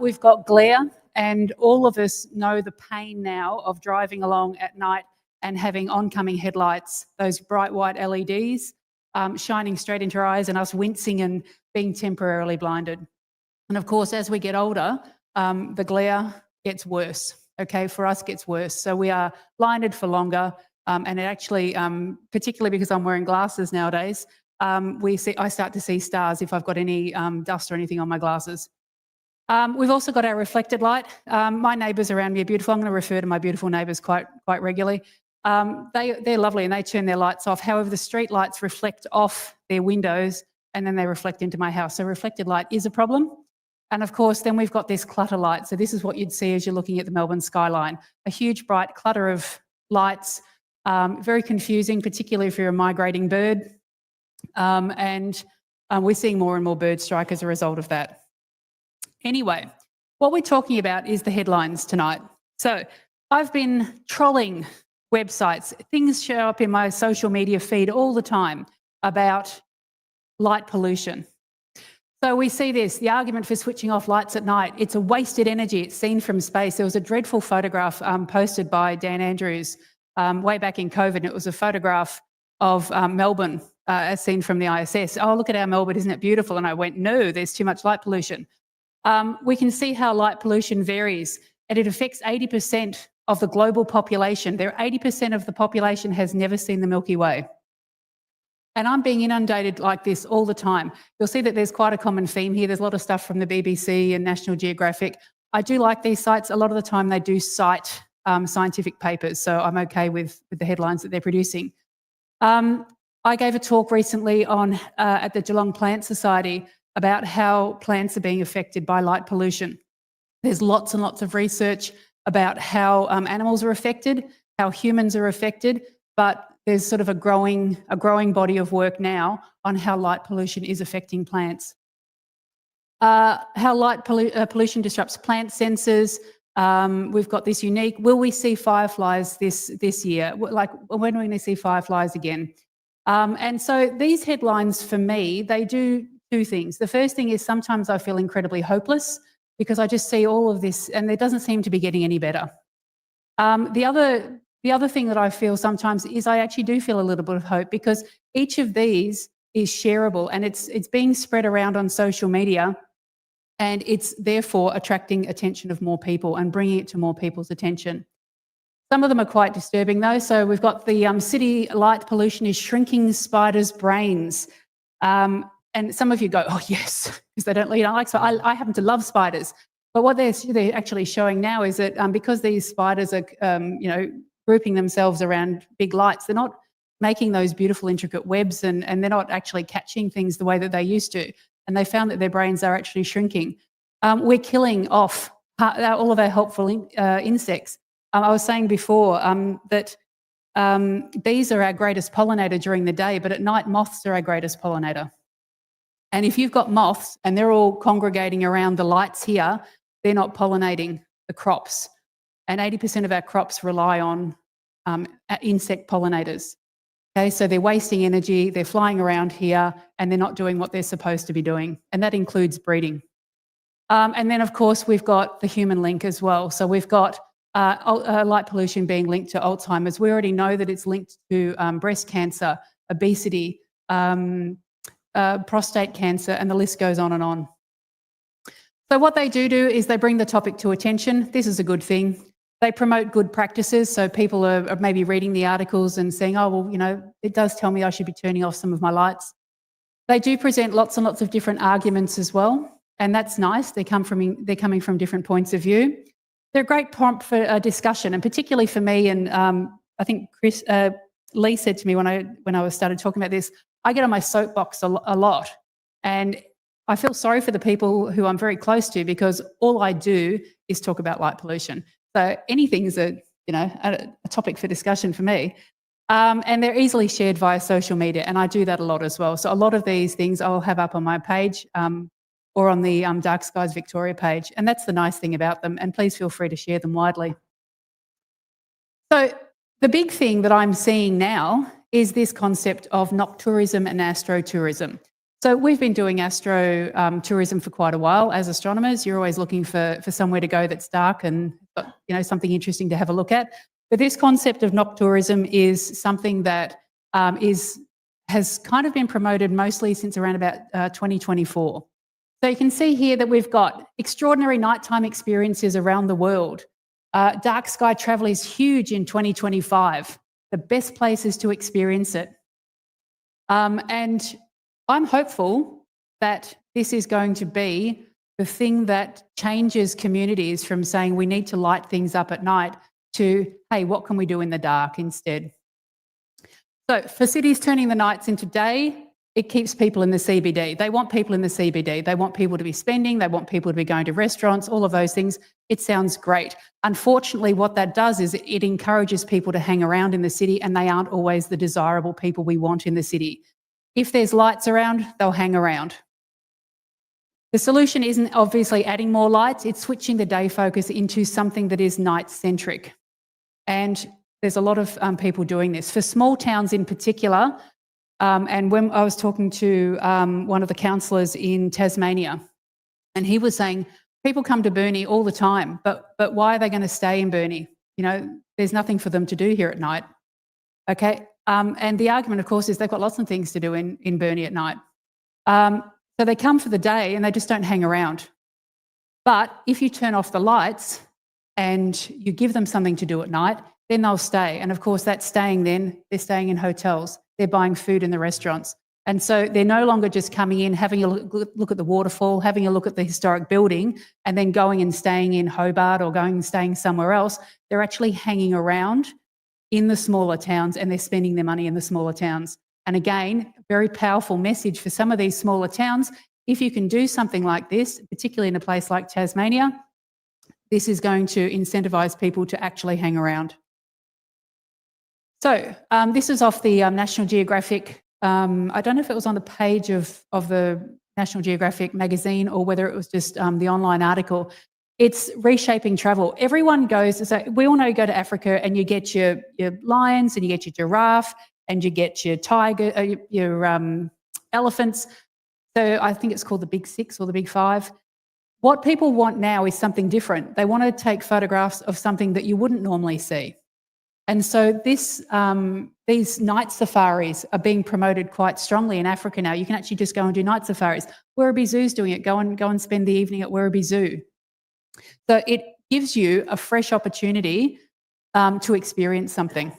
We've got glare, and all of us know the pain now of driving along at night and having oncoming headlights, those bright white LEDs, shining straight into our eyes and us wincing and being temporarily blinded. And of course, as we get older, the glare gets worse, okay? For us, gets worse. So we are blinded for longer, and it actually, particularly because I'm wearing glasses nowadays, I start to see stars if I've got any dust or anything on my glasses. We've also got our reflected light. My neighbours around me are beautiful. I'm going to refer to my beautiful neighbours quite regularly. They're lovely and they turn their lights off. However, the street lights reflect off their windows and then they reflect into my house. So reflected light is a problem. And of course, then we've got this clutter light. So this is what you'd see as you're looking at the Melbourne skyline. A huge bright clutter of lights, very confusing, particularly if you're a migrating bird. And we're seeing more and more bird strike as a result of that. Anyway, what we're talking about is the headlines tonight. So I've been trolling websites. Things show up in my social media feed all the time about light pollution. So we see this, the argument for switching off lights at night. It's a wasted energy. It's seen from space. There was a dreadful photograph posted by Dan Andrews way back in COVID. And it was a photograph of Melbourne as seen from the ISS. Oh, look at our Melbourne, isn't it beautiful? And I went, no, there's too much light pollution. We can see how light pollution varies, and it affects 80% of the global population. 80% of the population has never seen the Milky Way. And I'm being inundated like this all the time. You'll see that there's quite a common theme here. There's a lot of stuff from the BBC and National Geographic. I do like these sites. A lot of the time they do cite scientific papers, so I'm okay with the headlines that they're producing. I gave a talk recently on at the Geelong Plant Society about how plants are being affected by light pollution. There's lots and lots of research about how animals are affected, how humans are affected, but there's sort of a growing body of work now on how light pollution is affecting plants. How light pollution disrupts plant sensors. We've got this unique, will we see fireflies this year? Like, when are we going to see fireflies again? And so these headlines for me, they do two things. The first thing is sometimes I feel incredibly hopeless because I just see all of this and it doesn't seem to be getting any better. The other thing that I feel sometimes is I actually do feel a little bit of hope because each of these is shareable and it's being spread around on social media, and it's therefore attracting attention of more people and bringing it to more people's attention. Some of them are quite disturbing though. So we've got the city light pollution is shrinking spiders' brains. And some of you go, oh yes, because they don't like spiders. I happen to love spiders. But what they're actually showing now is that because these spiders are, grouping themselves around big lights, they're not making those beautiful intricate webs and they're not actually catching things the way that they used to. And they found that their brains are actually shrinking. We're killing off all of our helpful insects. I was saying before that bees are our greatest pollinator during the day, but at night moths are our greatest pollinator. And if you've got moths and they're all congregating around the lights here, they're not pollinating the crops. And 80% of our crops rely on insect pollinators. Okay, so they're wasting energy, they're flying around here, and they're not doing what they're supposed to be doing. And that includes breeding. And then, of course, we've got the human link as well. So we've got light pollution being linked to Alzheimer's. We already know that it's linked to breast cancer, obesity, prostate cancer, and the list goes on and on. So what they do is they bring the topic to attention. This is a good thing. They promote good practices, so people are maybe reading the articles and saying, oh, well, it does tell me I should be turning off some of my lights. They do present lots and lots of different arguments as well, and that's nice. They're coming from different points of view. They're a great prompt for discussion, and particularly for me, and I think Lee said to me when I started talking about this, I get on my soapbox a lot, and I feel sorry for the people who I'm very close to because all I do is talk about light pollution. So anything's a topic for discussion for me. And they're easily shared via social media, and I do that a lot as well. So a lot of these things I'll have up on my page or on the Dark Skies Victoria page, and that's the nice thing about them, and please feel free to share them widely. So the big thing that I'm seeing now is this concept of noctourism and astrotourism. So we've been doing astro tourism for quite a while. As astronomers, you're always looking for somewhere to go that's dark and something interesting to have a look at. But this concept of noctourism is something that has kind of been promoted mostly since around about 2024. So you can see here that we've got extraordinary nighttime experiences around the world. Dark sky travel is huge in 2025. The best places to experience it. And I'm hopeful that this is going to be the thing that changes communities from saying we need to light things up at night to, hey, what can we do in the dark instead? So for cities turning the nights into day, it keeps people in the CBD. They want people in the CBD. They want people to be spending. They want people to be going to restaurants, all of those things. It sounds great. Unfortunately, what that does is it encourages people to hang around in the city, and they aren't always the desirable people we want in the city. If there's lights around, they'll hang around. The solution isn't obviously adding more lights, it's switching the day focus into something that is night-centric. And there's a lot of people doing this. For small towns in particular, and when I was talking to one of the councillors in Tasmania, and he was saying, people come to Burnie all the time, but why are they going to stay in Burnie? There's nothing for them to do here at night. Okay, and the argument, of course, is they've got lots of things to do in Burnie at night. So they come for the day and they just don't hang around. But if you turn off the lights and you give them something to do at night, then they'll stay. And of course, that's staying then, they're staying in hotels, they're buying food in the restaurants. And so they're no longer just coming in, having a look at the waterfall, having a look at the historic building, and then going and staying in Hobart or going and staying somewhere else. They're actually hanging around in the smaller towns, and they're spending their money in the smaller towns. And again, very powerful message for some of these smaller towns. If you can do something like this, particularly in a place like Tasmania, this is going to incentivise people to actually hang around. So this is off the National Geographic. I don't know if it was on the page of the National Geographic magazine or whether it was just the online article. It's reshaping travel. Everyone goes, so we all know you go to Africa and you get your lions and you get your giraffe and you get your tiger, your elephants. So I think it's called the Big Six or the Big Five. What people want now is something different. They want to take photographs of something that you wouldn't normally see. And so these night safaris are being promoted quite strongly in Africa now. You can actually just go and do night safaris. Werribee Zoo's doing it. Go and spend the evening at Werribee Zoo. So it gives you a fresh opportunity to experience something.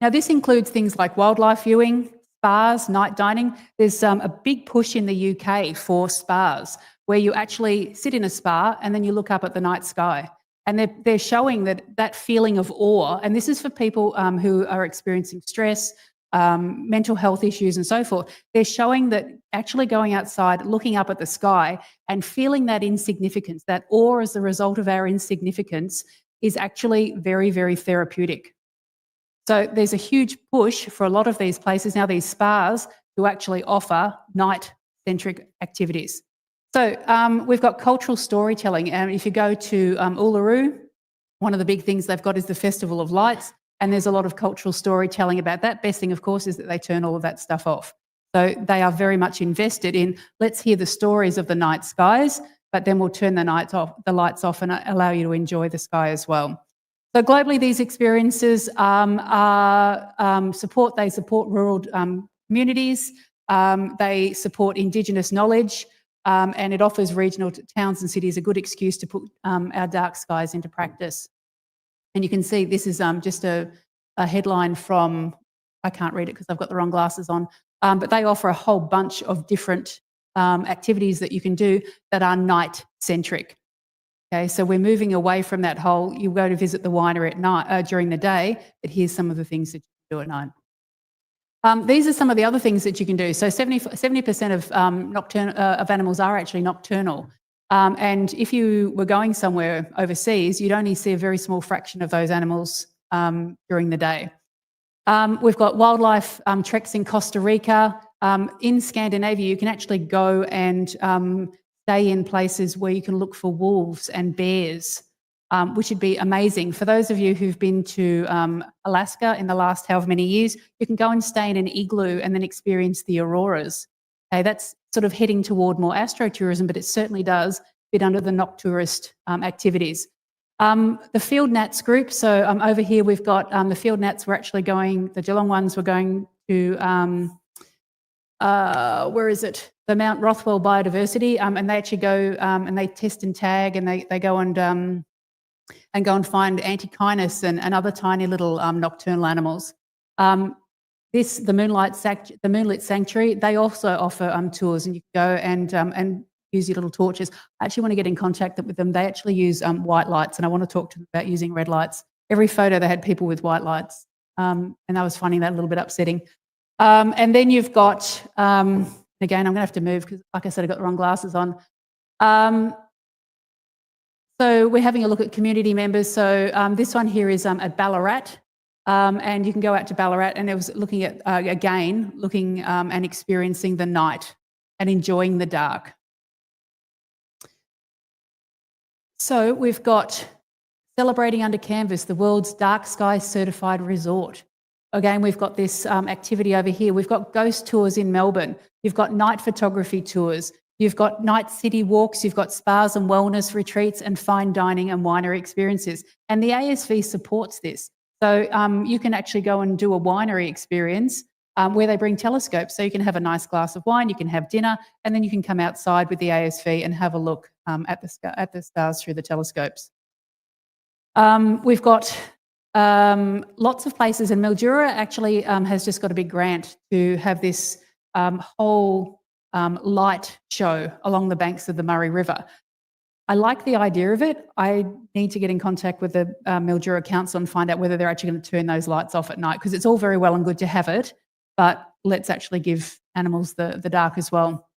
Now, this includes things like wildlife viewing, spas, night dining. There's a big push in the UK for spas where you actually sit in a spa and then you look up at the night sky. And they're showing that feeling of awe. And this is for people who are experiencing stress, mental health issues and so forth. They're showing that actually going outside, looking up at the sky and feeling that insignificance, that awe as a result of our insignificance is actually very, very therapeutic. So there's a huge push for a lot of these places now, these spas, to actually offer night-centric activities. So we've got cultural storytelling. And if you go to Uluru, one of the big things they've got is the Festival of Lights, and there's a lot of cultural storytelling about that. Best thing, of course, is that they turn all of that stuff off. So they are very much invested in, let's hear the stories of the night skies, but then we'll turn the lights off and allow you to enjoy the sky as well. So globally, these experiences support rural communities, they support Indigenous knowledge, and it offers regional towns and cities a good excuse to put our dark skies into practice. And you can see this is just a headline from, I can't read it because I've got the wrong glasses on, but they offer a whole bunch of different activities that you can do that are night-centric. Okay, so we're moving away from that whole, you go to visit the winery at night during the day, but here's some of the things that you can do at night. These are some of the other things that you can do. So 70% of animals are actually nocturnal. And if you were going somewhere overseas, you'd only see a very small fraction of those animals during the day. We've got wildlife treks in Costa Rica. In Scandinavia, you can actually go and stay in places where you can look for wolves and bears, which would be amazing. For those of you who've been to Alaska in the last however many years, you can go and stay in an igloo and then experience the auroras. Okay, that's sort of heading toward more astrotourism, but it certainly does fit under the noctourist activities. The field nats group, so over here we've got the field nats were actually going, the Geelong ones were going to, where is it? The Mount Rothwell Biodiversity, and they actually go and they test and tag, and they go and go and find antechinus and other tiny little nocturnal animals. The Moonlit Sanctuary, they also offer tours, and you can go and use your little torches. I actually want to get in contact with them. They actually use white lights, and I want to talk to them about using red lights. Every photo they had people with white lights, and I was finding that a little bit upsetting. And then you've got, again, I'm going to have to move because, like I said, I got the wrong glasses on. So we're having a look at community members. So this one here is at Ballarat, and you can go out to Ballarat, and it was looking at, again, looking and experiencing the night and enjoying the dark. So we've got Celebrating Under Canvas, the world's dark sky certified resort. Again, we've got this activity over here. We've got ghost tours in Melbourne. You've got night photography tours. You've got night city walks. You've got spas and wellness retreats and fine dining and winery experiences. And the ASV supports this. So you can actually go and do a winery experience where they bring telescopes. So you can have a nice glass of wine, you can have dinner, and then you can come outside with the ASV and have a look at the stars through the telescopes. We've got lots of places, and Mildura actually has just got a big grant to have this whole light show along the banks of the Murray River. I like the idea of it. I need to get in contact with the Mildura Council and find out whether they're actually going to turn those lights off at night, because it's all very well and good to have it, but let's actually give animals the dark as well.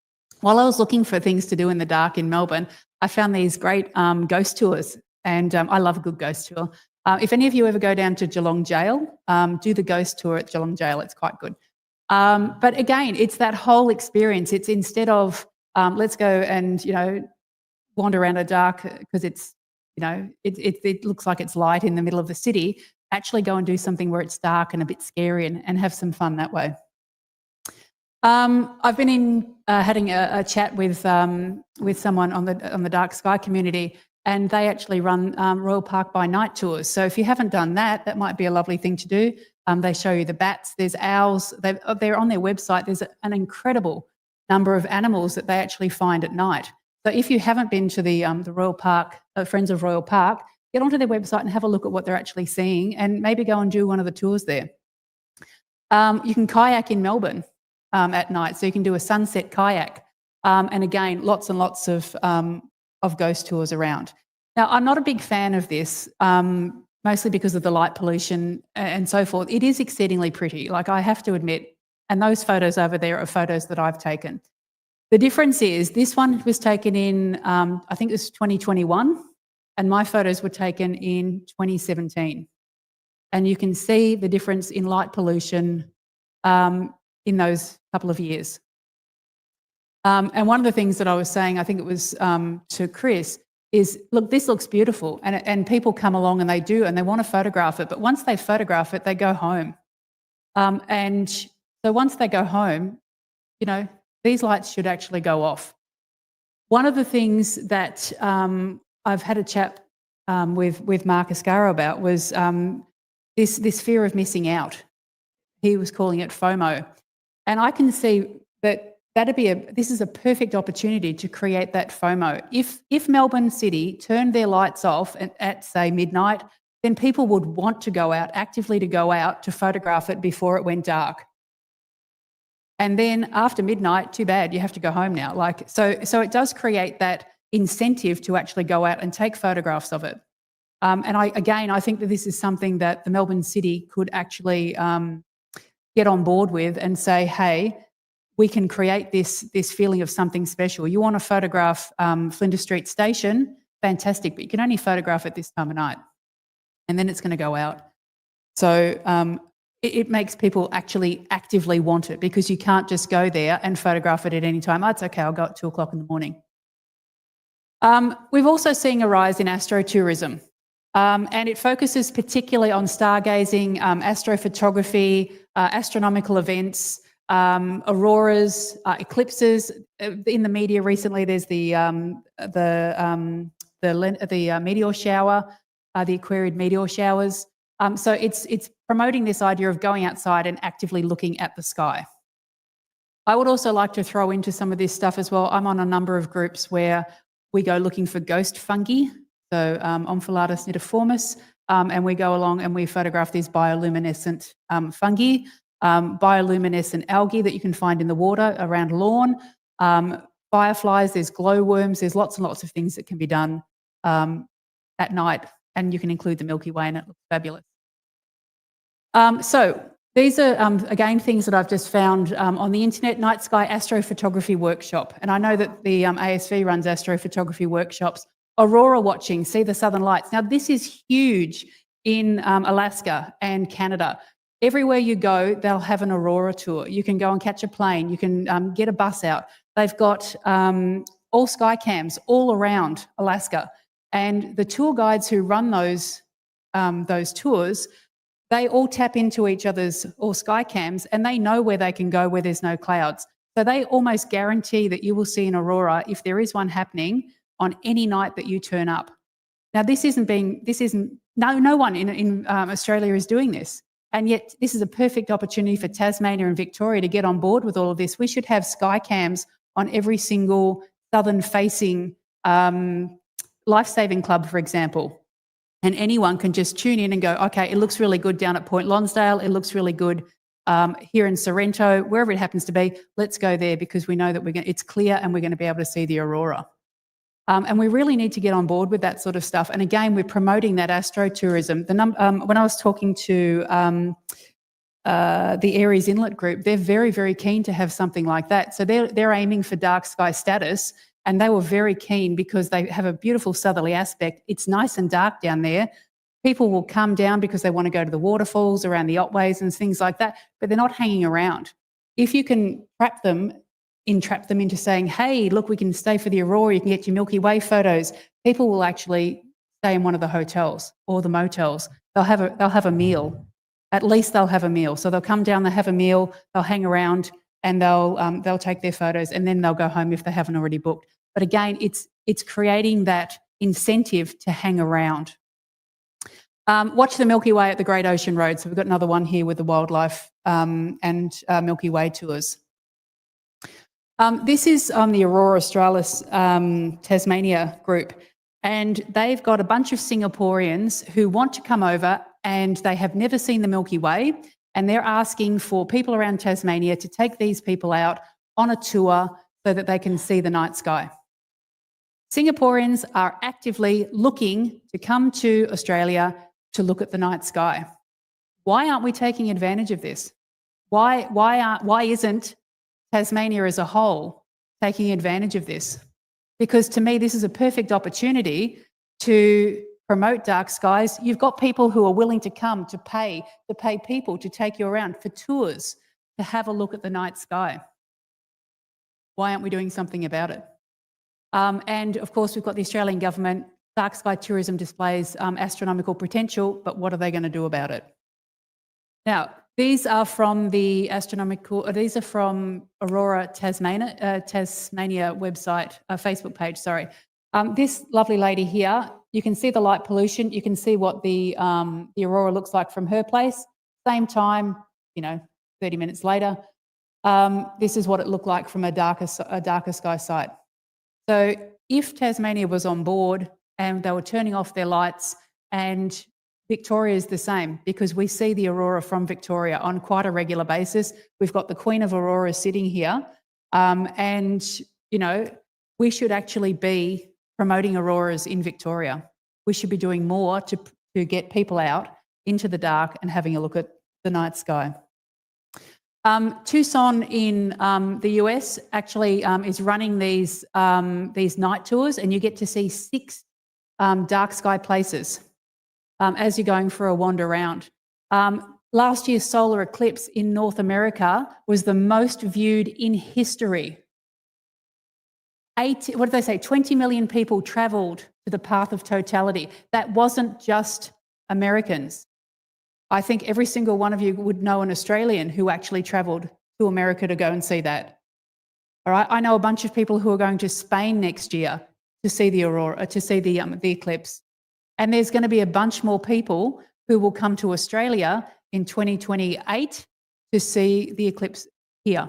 While I was looking for things to do in the dark in Melbourne, I found these great ghost tours, and I love a good ghost tour. If any of you ever go down to Geelong Jail, do the ghost tour at Geelong Jail. It's quite good. But again, it's that whole experience. It's instead of let's go and, wander around a dark because it's, it looks like it's light in the middle of the city, actually go and do something where it's dark and a bit scary and have some fun that way. I've been having a chat with someone on the dark sky community, and they actually run Royal Park by night tours. So if you haven't done that, that might be a lovely thing to do. They show you the bats, there's owls, they're on their website, there's an incredible number of animals that they actually find at night. So if you haven't been to the Royal Park, Friends of Royal Park, get onto their website and have a look at what they're actually seeing, and maybe go and do one of the tours there. You can kayak in Melbourne at night, so you can do a sunset kayak. And again, lots and lots of ghost tours around. Now, I'm not a big fan of this, mostly because of the light pollution and so forth. It is exceedingly pretty, like I have to admit, and those photos over there are photos that I've taken. The difference is this one was taken in, I think it was 2021, and my photos were taken in 2017. And you can see the difference in light pollution in those couple of years. And one of the things that I was saying, I think it was to Chris, is, look, this looks beautiful, and people come along and they want to photograph it, but once they photograph it, they go home. And so once they go home, these lights should actually go off. One of the things that I've had a chat with Mark Ascaro about was this fear of missing out. He was calling it FOMO. And I can see that this is a perfect opportunity to create that FOMO. If Melbourne City turned their lights off at say midnight, then people would want to go out, actively to go out to photograph it before it went dark. And then after midnight, too bad, you have to go home now. So it does create that incentive to actually go out and take photographs of it. And I think that this is something that the Melbourne City could actually get on board with and say, hey, we can create this feeling of something special. You want to photograph Flinders Street Station, fantastic, but you can only photograph it this time of night, and then it's going to go out. So it makes people actually actively want it, because you can't just go there and photograph it at any time. Oh, it's okay, I'll go at 2 o'clock in the morning. We've also seen a rise in astrotourism, and it focuses particularly on stargazing, astrophotography, astronomical events, auroras, eclipses. In the media recently, there's the meteor shower, the Aquariid meteor showers. So it's promoting this idea of going outside and actively looking at the sky. I would also like to throw into some of this stuff as well. I'm on a number of groups where we go looking for ghost fungi, so Omphalatus nidiformis, and we go along and we photograph these bioluminescent fungi, bioluminescent algae that you can find in the water around lawn, fireflies, there's glowworms, there's lots and lots of things that can be done at night, and you can include the Milky Way and it looks fabulous. So these are, again, things that I've just found on the internet, Night Sky Astrophotography Workshop. And I know that the ASV runs astrophotography workshops. Aurora watching, see the Southern Lights. Now, this is huge in Alaska and Canada. Everywhere you go, they'll have an Aurora tour. You can go and catch a plane. You can get a bus out. They've got all sky cams all around Alaska. And the tour guides who run those tours, they all tap into each other's all sky cams and they know where they can go where there's no clouds. So they almost guarantee that you will see an aurora if there is one happening on any night that you turn up. Now, no one in Australia is doing this. And yet this is a perfect opportunity for Tasmania and Victoria to get on board with all of this. We should have sky cams on every single southern facing lifesaving club, for example. And anyone can just tune in and go, okay, it looks really good down at Point Lonsdale. It looks really good here in Sorrento, wherever it happens to be. Let's go there because we know that it's clear and we're going to be able to see the aurora. And we really need to get on board with that sort of stuff. And again, we're promoting that astrotourism. When I was talking to the Aries Inlet group, they're very, very keen to have something like that. So they're aiming for dark sky status. And they were very keen because they have a beautiful southerly aspect. It's nice and dark down there. People will come down because they want to go to the waterfalls around the Otways and things like that, but they're not hanging around. If you can entrap them into saying, hey, look, we can stay for the aurora, you can get your Milky Way photos, people will actually stay in one of the hotels or the motels. They'll have a meal. At least they'll have a meal. So they'll come down, they'll have a meal, they'll hang around, and they'll take their photos and then they'll go home if they haven't already booked. But again, it's creating that incentive to hang around. Watch the Milky Way at the Great Ocean Road. So we've got another one here with the wildlife and Milky Way tours. This is the Aurora Australis Tasmania group. And they've got a bunch of Singaporeans who want to come over and they have never seen the Milky Way. And they're asking for people around Tasmania to take these people out on a tour so that they can see the night sky. Singaporeans are actively looking to come to Australia to look at the night sky. Why aren't we taking advantage of this? Why isn't Tasmania as a whole taking advantage of this? Because to me, this is a perfect opportunity to promote dark skies. You've got people who are willing to come to pay people to take you around for tours to have a look at the night sky. Why aren't we doing something about it? And of course, we've got the Australian government. Dark sky tourism displays astronomical potential, but what are they going to do about it? Now, these are from the these are from Aurora Tasmania website, Facebook page, sorry. This lovely lady here, you can see the light pollution. You can see what the aurora looks like from her place. Same time, 30 minutes later. This is what it looked like from a darker sky site. So if Tasmania was on board and they were turning off their lights, and Victoria is the same, because we see the aurora from Victoria on quite a regular basis. We've got the Queen of Aurora sitting here, and we should actually be promoting auroras in Victoria. We should be doing more to get people out into the dark and having a look at the night sky. Tucson in the US actually is running these night tours, and you get to see 6 dark sky places as you're going for a wander around. Last year's solar eclipse in North America was the most viewed in history. 20 million people travelled to the path of totality. That wasn't just Americans. I think every single one of you would know an Australian who actually travelled to America to go and see that. All right, I know a bunch of people who are going to Spain next year to see the aurora, to see the eclipse. And there's going to be a bunch more people who will come to Australia in 2028 to see the eclipse here.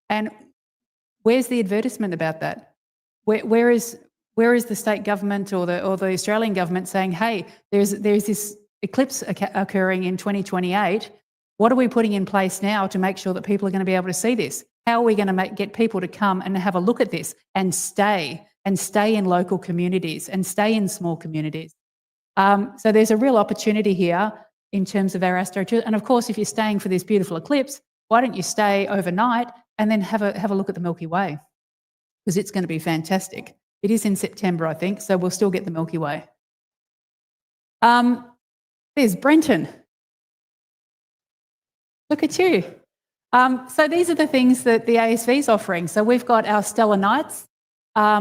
And where's the advertisement about that? Where is the state government or the Australian government saying, hey, there's this eclipse occurring in 2028. What are we putting in place now to make sure that people are going to be able to see this? How are we going to get people to come and have a look at this and stay in local communities and stay in small communities? So there's a real opportunity here in terms of our astro. And of course, if you're staying for this beautiful eclipse, why don't you stay overnight and then have a look at the Milky Way? Because it's going to be fantastic. It is in September, I think, so we'll still get the Milky Way. There's Brenton. Look at you. So these are the things that the ASV is offering. So we've got our Stellar Nights.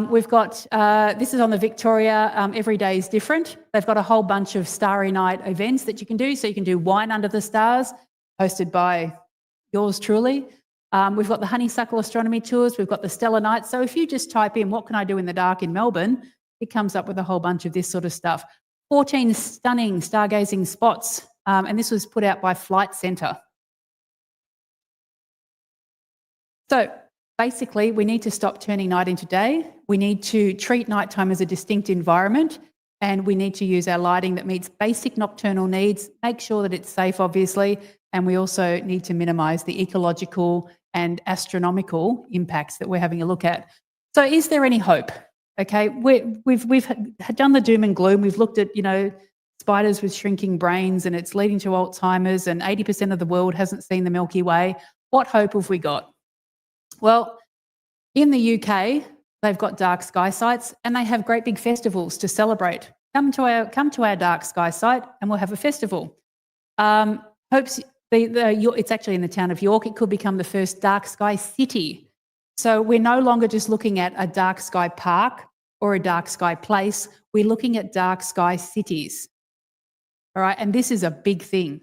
We've got, this is on the Victoria, every day is different. They've got a whole bunch of Starry Night events that you can do. So you can do Wine Under the Stars, hosted by yours truly. We've got the Honeysuckle Astronomy Tours. We've got the Stellar Nights. So if you just type in, what can I do in the dark in Melbourne? It comes up with a whole bunch of this sort of stuff. 14 stunning stargazing spots. And this was put out by Flight Centre. So basically, we need to stop turning night into day. We need to treat nighttime as a distinct environment, and we need to use our lighting that meets basic nocturnal needs, make sure that it's safe, obviously, and we also need to minimise the ecological and astronomical impacts that we're having a look at. So is there any hope? Okay, we've done the doom and gloom. We've looked at, spiders with shrinking brains and it's leading to Alzheimer's, and 80% of the world hasn't seen the Milky Way. What hope have we got? Well, in the UK, they've got dark sky sites and they have great big festivals to celebrate. Come to our dark sky site and we'll have a festival. It's actually in the town of York. It could become the first dark sky city. So we're no longer just looking at a dark sky park or a dark sky place. We're looking at dark sky cities. All right, and this is a big thing.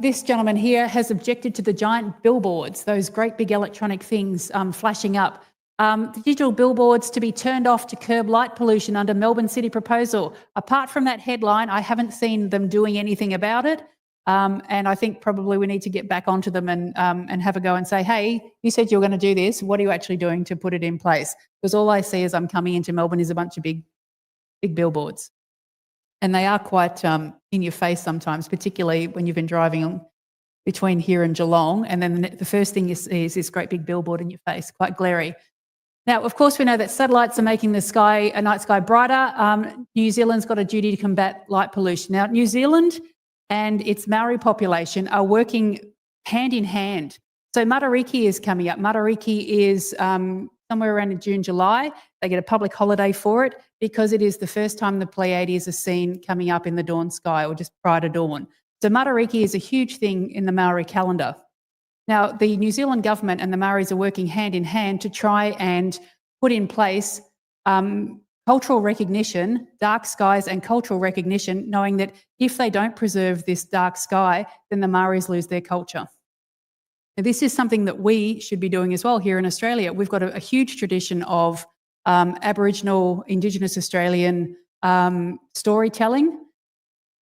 This gentleman here has objected to the giant billboards, those great big electronic things flashing up. The digital billboards to be turned off to curb light pollution under Melbourne City proposal. Apart from that headline, I haven't seen them doing anything about it. And I think probably we need to get back onto them and have a go and say, hey, you said you were going to do this. What are you actually doing to put it in place? Because all I see as I'm coming into Melbourne is a bunch of big billboards. And they are quite in your face sometimes, particularly when you've been driving between here and Geelong. And then the first thing you see is this great big billboard in your face, quite glary. Now, of course, we know that satellites are making the night sky brighter. New Zealand's got a duty to combat light pollution. Now, New Zealand and its Maori population are working hand in hand. So Matariki is coming up. Matariki is somewhere around in June, July. They get a public holiday for it because it is the first time the Pleiades are seen coming up in the dawn sky or just prior to dawn. So Matariki is a huge thing in the Maori calendar. Now, the New Zealand government and the Maoris are working hand in hand to try and put in place cultural recognition, dark skies and cultural recognition, knowing that if they don't preserve this dark sky, then the Maoris lose their culture. Now, this is something that we should be doing as well here in Australia. We've got a huge tradition of Aboriginal, Indigenous Australian storytelling.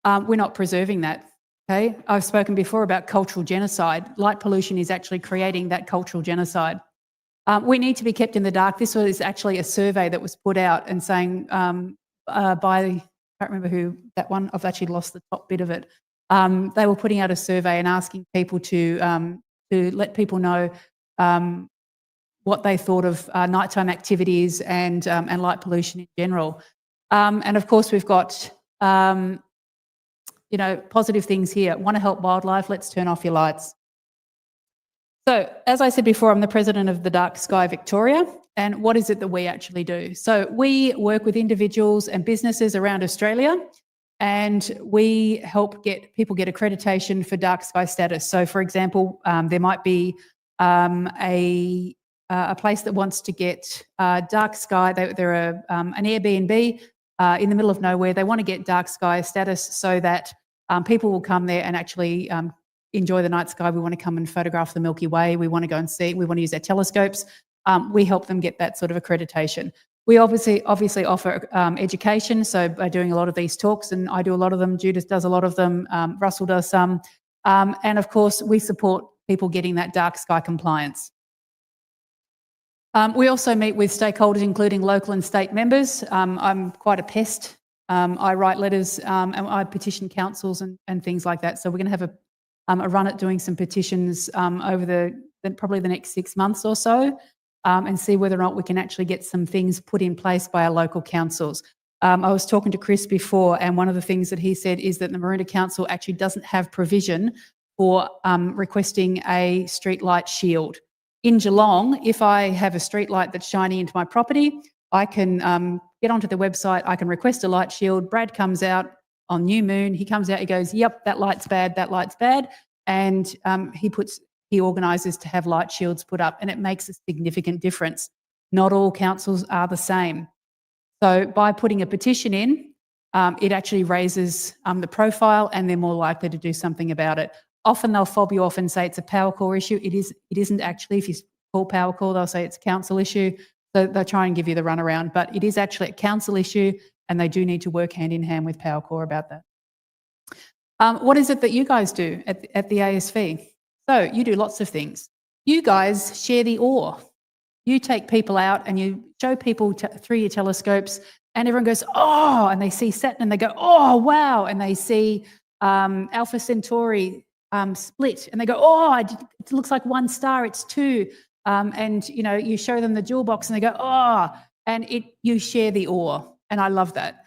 We're not preserving that. Okay, I've spoken before about cultural genocide. Light pollution is actually creating that cultural genocide. We need to be kept in the dark. This was actually a survey that was put out and saying by, I can't remember who that one, I've actually lost the top bit of it. They were putting out a survey and asking people to let people know what they thought of nighttime activities and light pollution in general. And of course, we've got positive things here. Want to help wildlife? Let's turn off your lights. So, as I said before, I'm the president of the Dark Sky Victoria. And what is it that we actually do? So we work with individuals and businesses around Australia, and we help people get accreditation for dark sky status. So, for example, there might be a place that wants to get dark sky. They're an Airbnb in the middle of nowhere. They want to get dark sky status so that People will come there and actually enjoy the night sky. We want to come and photograph the Milky Way. We want to go and see. We want to use our telescopes. We help them get that sort of accreditation. We obviously offer education, so by doing a lot of these talks, and I do a lot of them, Judith does a lot of them, Russell does some, and of course we support people getting that dark sky compliance. We also meet with stakeholders, including local and state members. I'm quite a pest. I write letters and I petition councils and things like that. So we're going to have a run at doing some petitions over probably the next 6 months or so. And see whether or not we can actually get some things put in place by our local councils. I was talking to Chris before, and one of the things that he said is that the Maroondah Council actually doesn't have provision for requesting a street light shield. In Geelong, if I have a street light that's shining into my property, I can get onto the website, I can request a light shield. Brad comes out on New Moon, he comes out, he goes, yep, that light's bad, and he organises to have light shields put up, and it makes a significant difference. Not all councils are the same. So by putting a petition in, it actually raises the profile, and they're more likely to do something about it. Often they'll fob you off and say it's a power core issue. It isn't actually. If you call power core, they'll say it's a council issue. So they'll try and give you the runaround, but it is actually a council issue, and they do need to work hand in hand with power core about that. What is it that you guys do at the ASV? So you do lots of things. You guys share the awe. You take people out and you show people through your telescopes, and everyone goes, oh, and they see Saturn and they go, oh, wow. And they see Alpha Centauri split and they go, oh, it looks like one star, it's two. And, you show them the jewel box and they go, oh, and you share the awe. And I love that.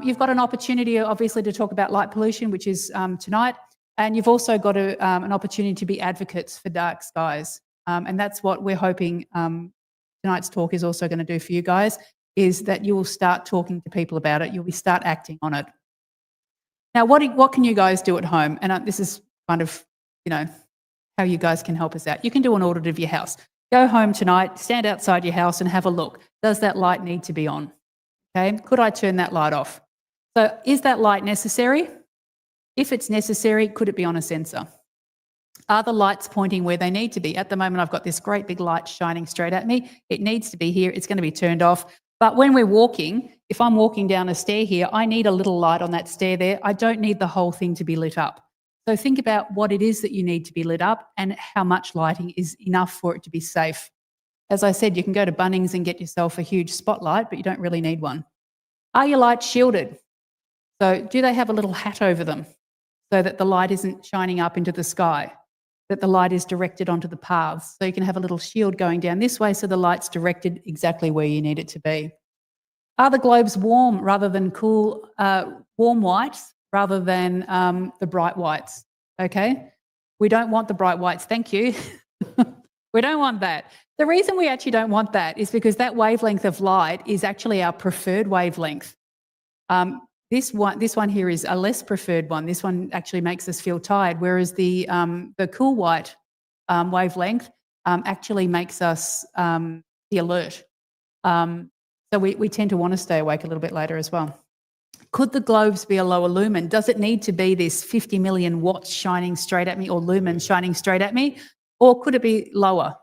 You've got an opportunity, obviously, to talk about light pollution, which is tonight. And you've also got an opportunity to be advocates for dark skies. And that's what we're hoping tonight's talk is also going to do for you guys, is that you will start talking to people about it. You'll start acting on it. Now, what can you guys do at home? And this is kind of, how you guys can help us out. You can do an audit of your house. Go home tonight, stand outside your house and have a look. Does that light need to be on? Okay, could I turn that light off? So is that light necessary? If it's necessary, could it be on a sensor? Are the lights pointing where they need to be? At the moment, I've got this great big light shining straight at me. It needs to be here. It's going to be turned off. But when we're walking, if I'm walking down a stair here, I need a little light on that stair there. I don't need the whole thing to be lit up. So think about what it is that you need to be lit up and how much lighting is enough for it to be safe. As I said, you can go to Bunnings and get yourself a huge spotlight, but you don't really need one. Are your lights shielded? So do they have a little hat over them so that the light isn't shining up into the sky, that the light is directed onto the paths? So you can have a little shield going down this way so the light's directed exactly where you need it to be. Are the globes warm rather than cool, warm whites rather than the bright whites? Okay, we don't want the bright whites, thank you. We don't want that. The reason we actually don't want that is because that wavelength of light is actually our preferred wavelength. This one here is a less preferred one. This one actually makes us feel tired, whereas the cool white wavelength actually makes us be alert. So we tend to want to stay awake a little bit later as well. Could the globes be a lower lumen? Does it need to be this 50 million watts shining straight at me, or lumens shining straight at me? Or could it be lower?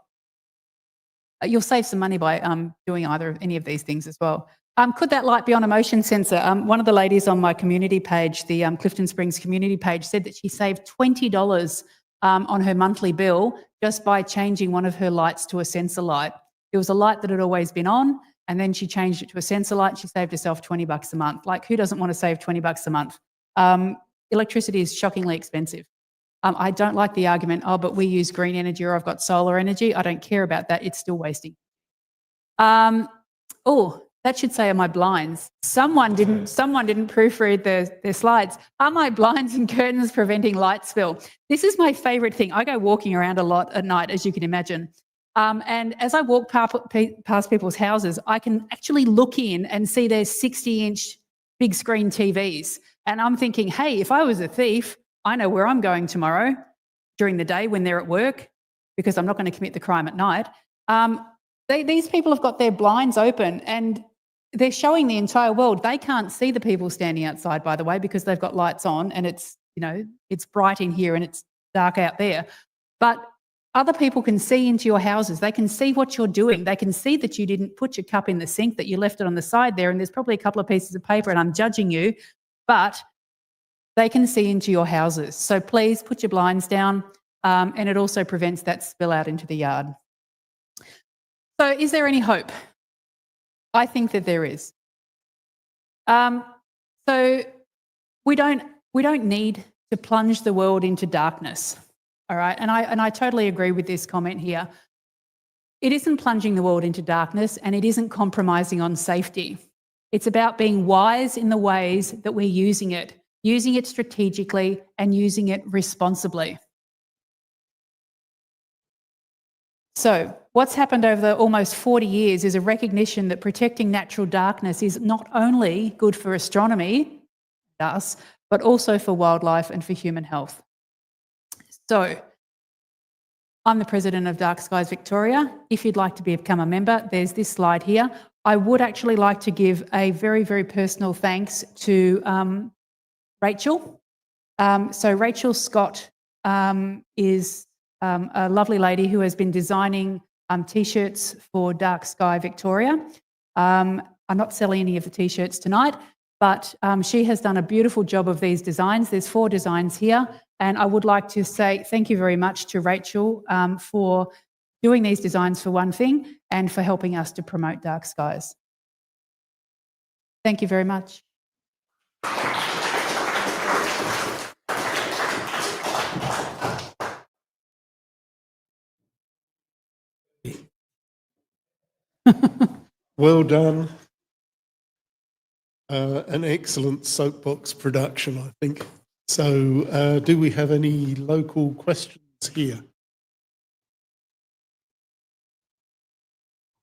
You'll save some money by doing any of these things as well. Could that light be on a motion sensor? One of the ladies on my community page, the Clifton Springs community page, said that she saved $20 on her monthly bill just by changing one of her lights to a sensor light. It was a light that had always been on, and then she changed it to a sensor light. She saved herself $20 a month. Like, who doesn't want to save $20 a month? Electricity is shockingly expensive. I don't like the argument, oh, but we use green energy or I've got solar energy. I don't care about that. It's still wasting. Oh, that should say, are my blinds? Someone didn't proofread their slides. Are my blinds and curtains preventing light spill? This is my favourite thing. I go walking around a lot at night, as you can imagine. And as I walk past people's houses, I can actually look in and see their 60-inch big screen TVs. And I'm thinking, hey, if I was a thief, I know where I'm going tomorrow during the day when they're at work, because I'm not going to commit the crime at night. These people have got their blinds open and they're showing the entire world. They can't see the people standing outside, by the way, because they've got lights on and it's it's bright in here and it's dark out there. But other people can see into your houses. They can see what you're doing. They can see that you didn't put your cup in the sink, that you left it on the side there, and there's probably a couple of pieces of paper and I'm judging you, but they can see into your houses. So please put your blinds down, and it also prevents that spill out into the yard. So is there any hope? I think that there is. So we don't need to plunge the world into darkness. All right, and I totally agree with this comment here. It isn't plunging the world into darkness and it isn't compromising on safety. It's about being wise in the ways that we're using it strategically and using it responsibly. So what's happened over the almost 40 years is a recognition that protecting natural darkness is not only good for astronomy, us, but also for wildlife and for human health. So I'm the president of Dark Skies Victoria. If you'd like to become a member, there's this slide here. I would actually like to give a very, very personal thanks to Rachel. So Rachel Scott is a lovely lady who has been designing T-shirts for Dark Sky Victoria. I'm not selling any of the T-shirts tonight, but she has done a beautiful job of these designs. There's 4 designs here. And I would like to say thank you very much to Rachel for doing these designs for one thing and for helping us to promote Dark Skies. Thank you very much. Well done. An excellent soapbox production, I think. So do we have any local questions here?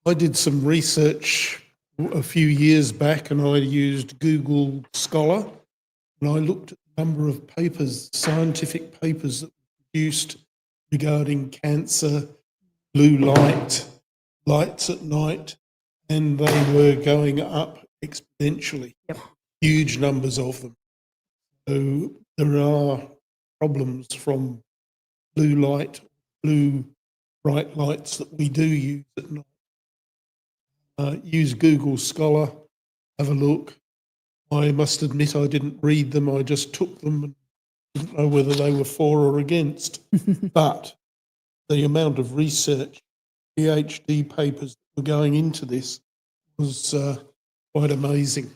I did some research a few years back and I used Google Scholar and I looked at the number of papers, scientific papers that were produced regarding cancer, blue light, lights at night, and they were going up exponentially. Yep. Huge numbers of them. So there are problems from blue light, blue bright lights that we do use at night. Use Google Scholar, have a look. I must admit I didn't read them, I just took them and didn't know whether they were for or against. But the amount of research, PhD papers that were going into this was quite amazing.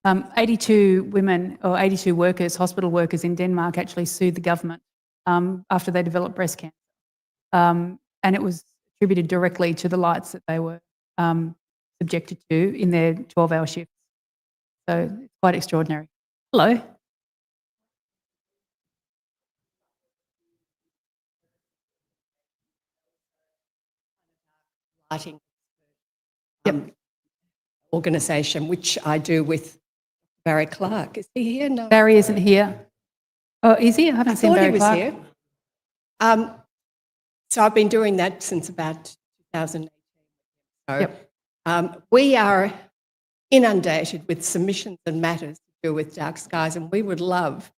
82 women or 82 workers, hospital workers in Denmark actually sued the government after they developed breast cancer. And it was attributed directly to the lights that they were subjected to in their 12-hour shifts. So it's quite extraordinary. Hello. Lighting organisation, which I do with Barry Clark. Is he here? No. Barry isn't here. Oh, is he? I haven't seen Barry Clark. I thought he was here. So I've been doing that since about 2018. So, yep. We are inundated with submissions and matters to do with Dark Skies, and we would love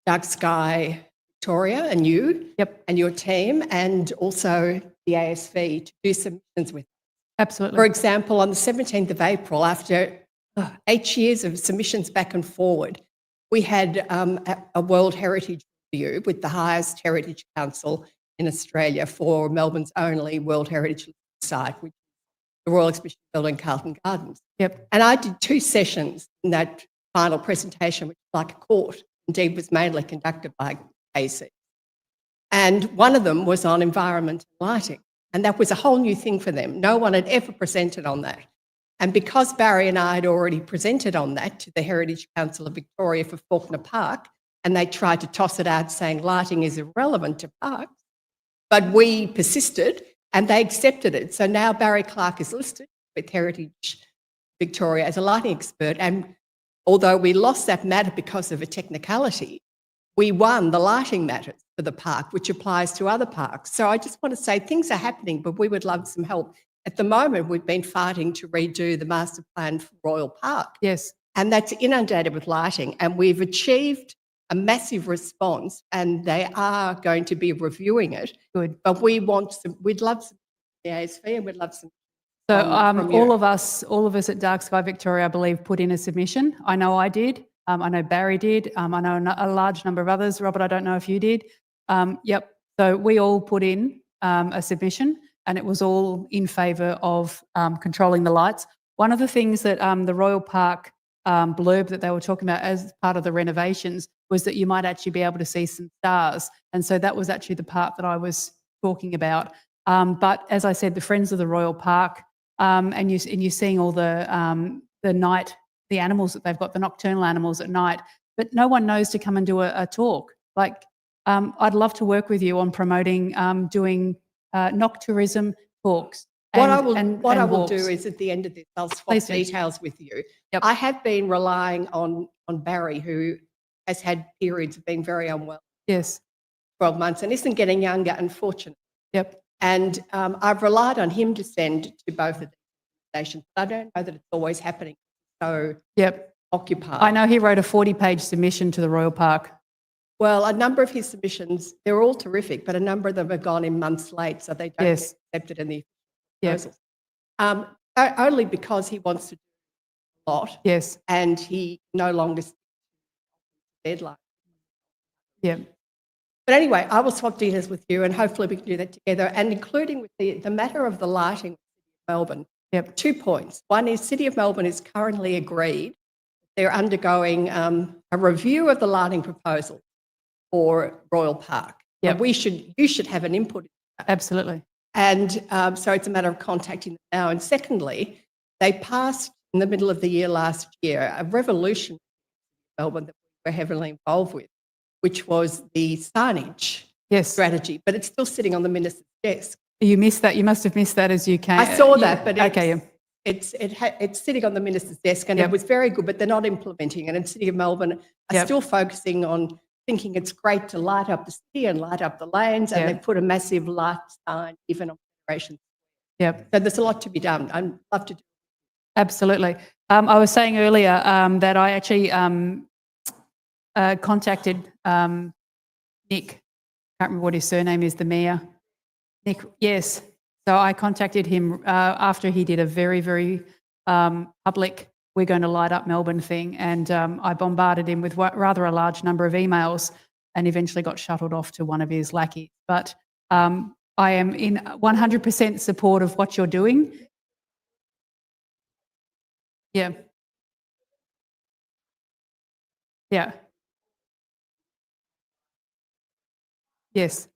Dark Sky Victoria and you and your team and also the ASV to do submissions with. Absolutely. For example, on the 17th of April, after 8 years of submissions back and forward, we had a World Heritage Review with the highest heritage council in Australia for Melbourne's only World Heritage site, which is the Royal Exhibition Building, Carlton Gardens. Yep. And I did 2 sessions in that final presentation, which was like a court, indeed was mainly conducted by AC. And one of them was on environment and lighting. And that was a whole new thing for them. No one had ever presented on that. And because Barry and I had already presented on that to the Heritage Council of Victoria for Faulkner Park, and they tried to toss it out saying lighting is irrelevant to parks, but we persisted and they accepted it. So now Barry Clark is listed with Heritage Victoria as a lighting expert. And although we lost that matter because of a technicality, we won the lighting matters for the park, which applies to other parks. So I just want to say things are happening, but we would love some help. At the moment, we've been fighting to redo the master plan for Royal Park. Yes. And that's inundated with lighting. And we've achieved a massive response, and they are going to be reviewing it. Good. But we'd love some ASV, and we'd love some. So from you. all of us at Dark Sky Victoria, I believe, put in a submission. I know I did. I know Barry did. I know a large number of others. Robert, I don't know if you did. Yep. So we all put in a submission, and it was all in favour of controlling the lights. One of the things that the Royal Park blurb that they were talking about as part of the renovations was that you might actually be able to see some stars. And so that was actually the part that I was talking about. But as I said, the Friends of the Royal Park, and you're seeing all the animals that they've got, the nocturnal animals at night, but no one knows to come and do a talk. Like, I'd love to work with you on promoting doing noctourism talks. What I will walks. do is at the end of this, I'll swap Please do. details with you. Yep. I have been relying on Barry, who has had periods of being very unwell, Yes. 12 months, and isn't getting younger, unfortunately. Yep. And I've relied on him to send to both of the stations. But I don't know that it's always happening. So Yep. occupied. I know he wrote a 40-page submission to the Royal Park. Well, a number of his submissions, they're all terrific, but a number of them have gone in months late, so they don't Yes. get accepted in the Yes. proposals. Only because he wants to do a lot, Yes. and he no longer sticks to the deadline. Yeah. But anyway, I will swap details with you, and hopefully we can do that together, and including with the matter of the lighting in Melbourne. Yep. 2 points. One is City of Melbourne is currently agreed. They're undergoing a review of the lighting proposal for Royal Park. Yep. And you should have an input in that. Absolutely. And so it's a matter of contacting them now. And secondly, they passed in the middle of the year last year a revolution in Melbourne that we were heavily involved with, which was the signage Yes. strategy, but it's still sitting on the minister's desk. You missed that. You must have missed that as you came. I saw that, but okay. Yeah. it's sitting on the minister's desk, and Yep. it was very good, but they're not implementing it. And City of Melbourne are Yep. still focusing on thinking it's great to light up the city and light up the lanes, and Yep. they've put a massive light sign even on Federation. Yep. So there's a lot to be done. I'd love to do. Absolutely. I was saying earlier that I actually contacted Nick. Can't remember what his surname is. The mayor. Nick. Yes. So I contacted him after he did a very, very public "we're going to light up Melbourne" thing, and I bombarded him with rather a large number of emails, and eventually got shuttled off to one of his lackeys. But I am in 100% support of what you're doing. Yeah. Yeah. Yes.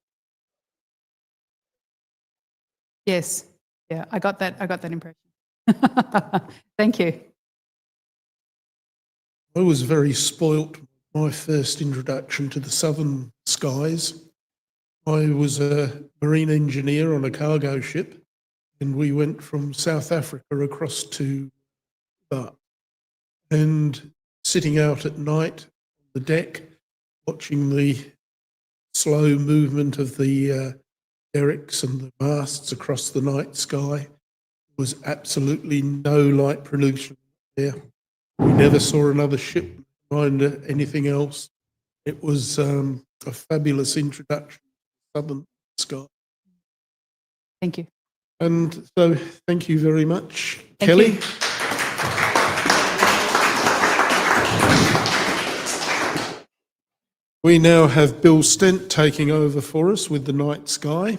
Yes. Yeah, I got that impression. Thank you. I was very spoilt with my first introduction to the southern skies. I was a marine engineer on a cargo ship, and we went from South Africa across to Bath. And sitting out at night on the deck, watching the slow movement of the derricks and the masts across the night sky, was absolutely no light pollution there. We never saw another ship behind anything else. It was a fabulous introduction to southern sky. Thank you. And so thank you very much, Thank Kelly. you. We now have Bill Stent taking over for us with the night sky.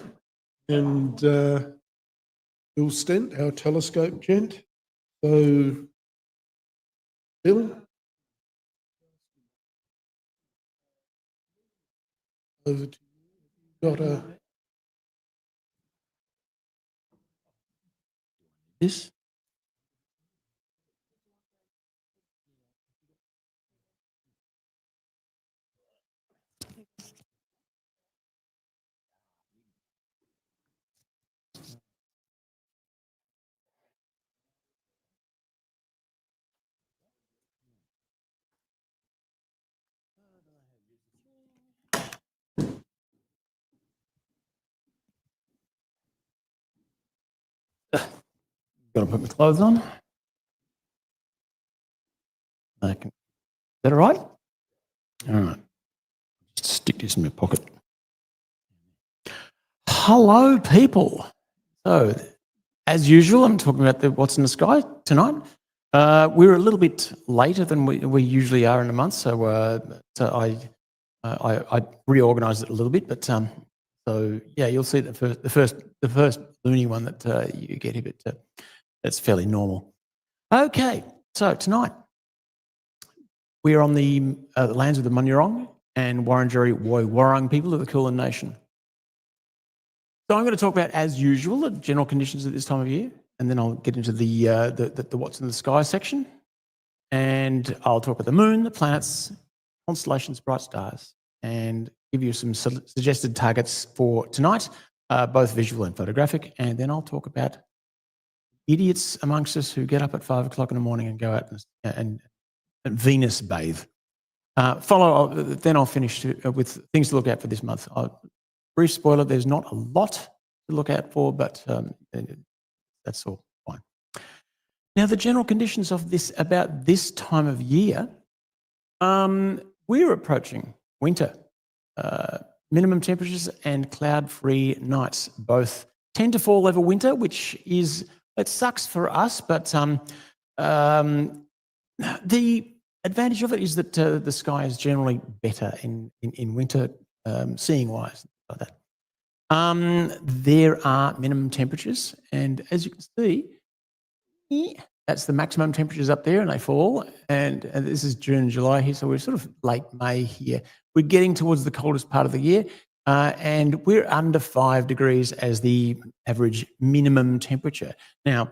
And Bill Stent, our telescope gent. So, Bill, over to you. Got a This? Got to put my clothes on. Is that all right? All right. get this in my pocket. Hello, people. So, as usual, I'm talking about what's in the sky tonight. We're a little bit later than we usually are in a month, so I reorganised it a little bit. But so yeah, you'll see the first loony one that you get here, but that's fairly normal. Okay, so tonight we are on the lands of the Munyurong and Wurundjeri Woi-wurrung people of the Kulin Nation. So I'm going to talk about, as usual, the general conditions at this time of year, and then I'll get into the what's in the sky section, and I'll talk about the moon, the planets, constellations, bright stars, and give you some suggested targets for tonight, both visual and photographic, and then I'll talk about idiots amongst us who get up at 5 o'clock in the morning and go out and Venus bathe. Then I'll finish with things to look at for this month. Brief spoiler, there's not a lot to look out for, but that's all fine. Now, the general conditions of about this time of year, we're approaching winter. Minimum temperatures and cloud-free nights, both 10 to 4 level winter, which it sucks for us, but the advantage of it is that the sky is generally better in winter, seeing-wise, like that. There are minimum temperatures, and as you can see, that's the maximum temperatures up there, and they fall. And this is June and July here, so we're sort of late May here. We're getting towards the coldest part of the year, and we're under 5 degrees as the average minimum temperature. Now,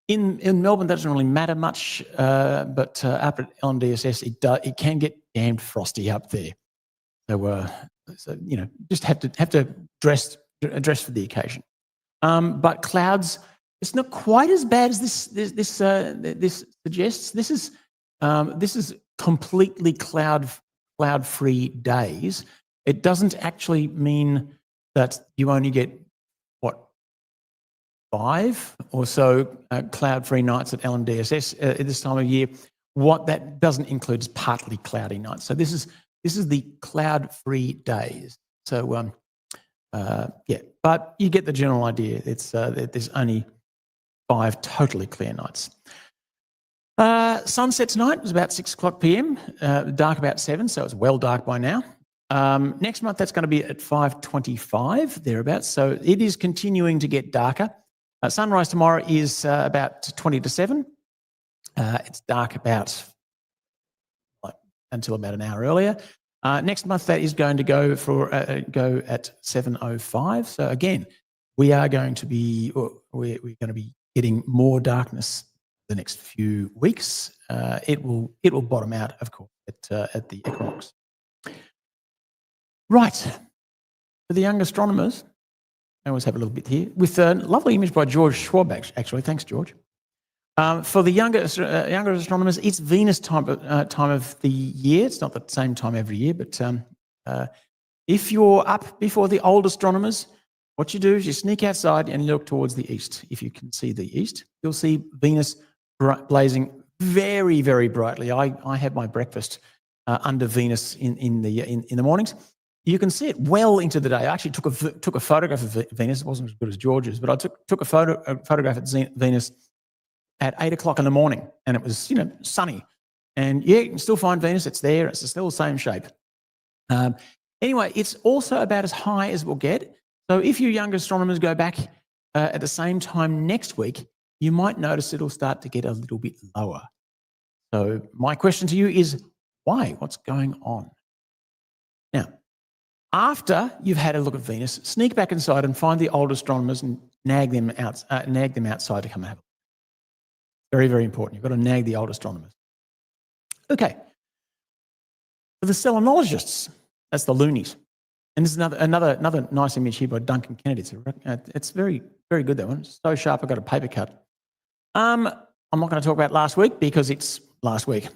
in Melbourne, that doesn't really matter much, but up at LMDSS, it can get damned frosty up there. So you know, just have to dress for the occasion. But clouds, it's not quite as bad as this suggests. This is completely cloud-free days. It doesn't actually mean that you only get 5 or so cloud-free nights at LMDSS at this time of year. What that doesn't include is partly cloudy nights. So this is the cloud-free days. So yeah, but you get the general idea. It's there's only 5 totally clear nights. Sunset tonight was about 6 o'clock p.m. Dark about 7, so it's well dark by now. Next month that's going to be at 5:25 thereabouts. So it is continuing to get darker. Sunrise tomorrow is about 20 to 7. It's dark until about an hour earlier. Next month that is going to go at 7:05. So again, we're going to be getting more darkness the next few weeks. It will bottom out, of course, at the equinox. Right, for the young astronomers. I always have a little bit here with a lovely image by George Schwab. Actually, thanks, George. For the younger astronomers, it's Venus time of the year. It's not the same time every year, but if you're up before the old astronomers, what you do is you sneak outside and look towards the east. If you can see the east, you'll see Venus blazing very, very brightly. I have my breakfast under Venus in the mornings. You can see it well into the day. I actually took a photograph of Venus. It wasn't as good as George's, but I took a photograph at Venus at 8 o'clock in the morning, and it was, you know, sunny. And yeah, you can still find Venus. It's there. It's still the same shape. Anyway, it's also about as high as we'll get. So if you young astronomers go back at the same time next week, you might notice it'll start to get a little bit lower. So my question to you is, why? What's going on? Now, after you've had a look at Venus, sneak back inside and find the old astronomers and nag them outside to come and have a look. Very, very important. You've got to nag the old astronomers. Okay. For the selenologists, that's the loonies. And this is another nice image here by Duncan Kennedy. It's very, very good, that one. It's so sharp, I've got a paper cut. I'm not going to talk about last week because it's last week.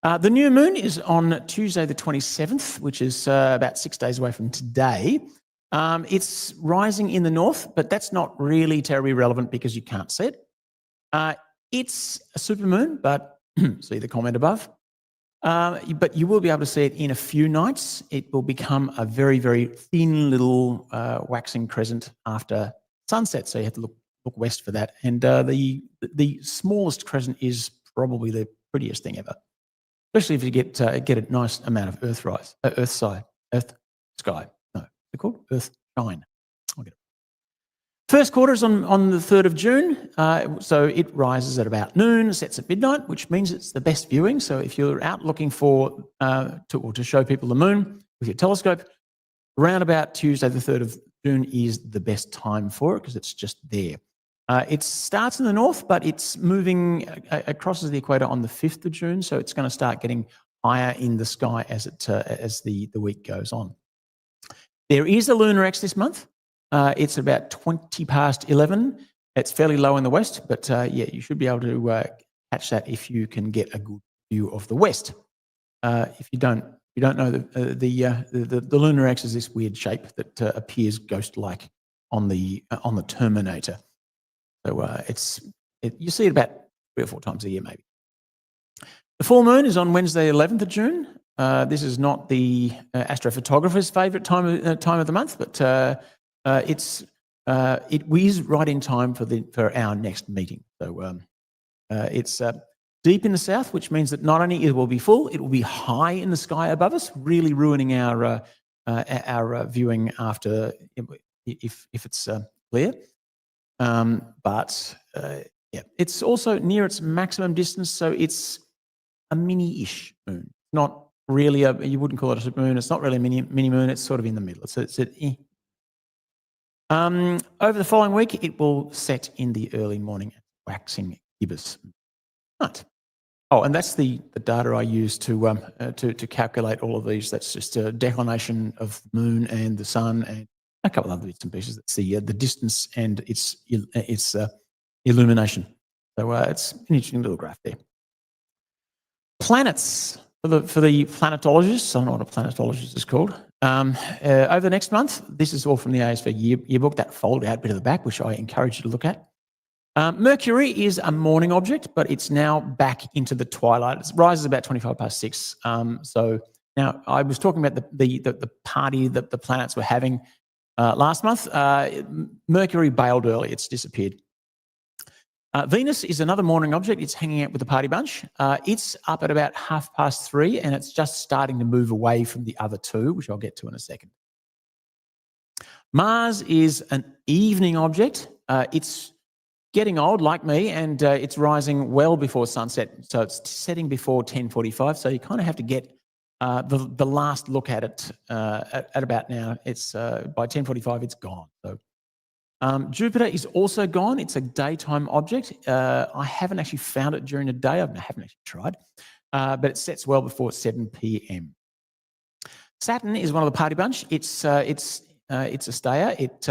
The new moon is on Tuesday the 27th, which is about 6 days away from today. It's rising in the north, but that's not really terribly relevant because you can't see it. It's a supermoon, but see the comment above? But you will be able to see it in a few nights. It will become a very, very thin little waxing crescent after sunset. So you have to look west for that. And the smallest crescent is probably the prettiest thing ever, especially if you get a nice amount of earth sky. No, what's it called? Earth shine. I'll get it. First quarter is on the 3rd of June, so it rises at about noon, sets at midnight, which means it's the best viewing. So if you're out looking for to show people the moon with your telescope, around about Tuesday the 3rd of June is the best time for it because it's just there. It starts in the north, but it's moving across the equator on the 5th of June, so it's going to start getting higher in the sky as the week goes on. There is a lunar X this month. It's about 20 past 11. It's fairly low in the west, but yeah, you should be able to catch that if you can get a good view of the west. If you don't know, the lunar X is this weird shape that appears ghost-like on the Terminator. So you see it about 3 or 4 times a year, maybe. The full moon is on Wednesday, 11th of June. This is not the astrophotographer's favourite time of the month, but it is right in time for our next meeting. So it's deep in the south, which means that not only it will be full, it will be high in the sky above us, really ruining our viewing after if it's clear. But yeah, it's also near its maximum distance, so it's a mini-ish moon. Not really you wouldn't call it a super moon. It's not really a mini moon. It's sort of in the middle. Over the following week, it will set in the early morning at waxing gibbous. Right. Oh, and that's the data I use to calculate all of these. That's just a declination of the moon and the sun and a couple of other bits and pieces. That's the distance and its illumination. So it's an interesting little graph there. Planets for the planetologists. I don't know what a planetologist is called. Over the next month, this is all from the ASV yearbook, that fold-out bit at the back, which I encourage you to look at. Mercury is a morning object, but it's now back into the twilight. It rises about 25 past 6. So now I was talking about the party that the planets were having last month. Mercury bailed early. It's disappeared. Venus is another morning object. It's hanging out with the party bunch. It's up at about 3:30, and it's just starting to move away from the other two, which I'll get to in a second. Mars is an evening object. It's getting old, like me, and it's rising well before sunset. So it's setting before 10:45. So you kind of have to get the last look at it at about now. It's by 10:45, it's gone. So. Jupiter is also gone. It's a daytime object. I haven't actually found it during the day. I haven't actually tried, but it sets well before 7 p.m. Saturn is one of the party bunch. It's a stayer. It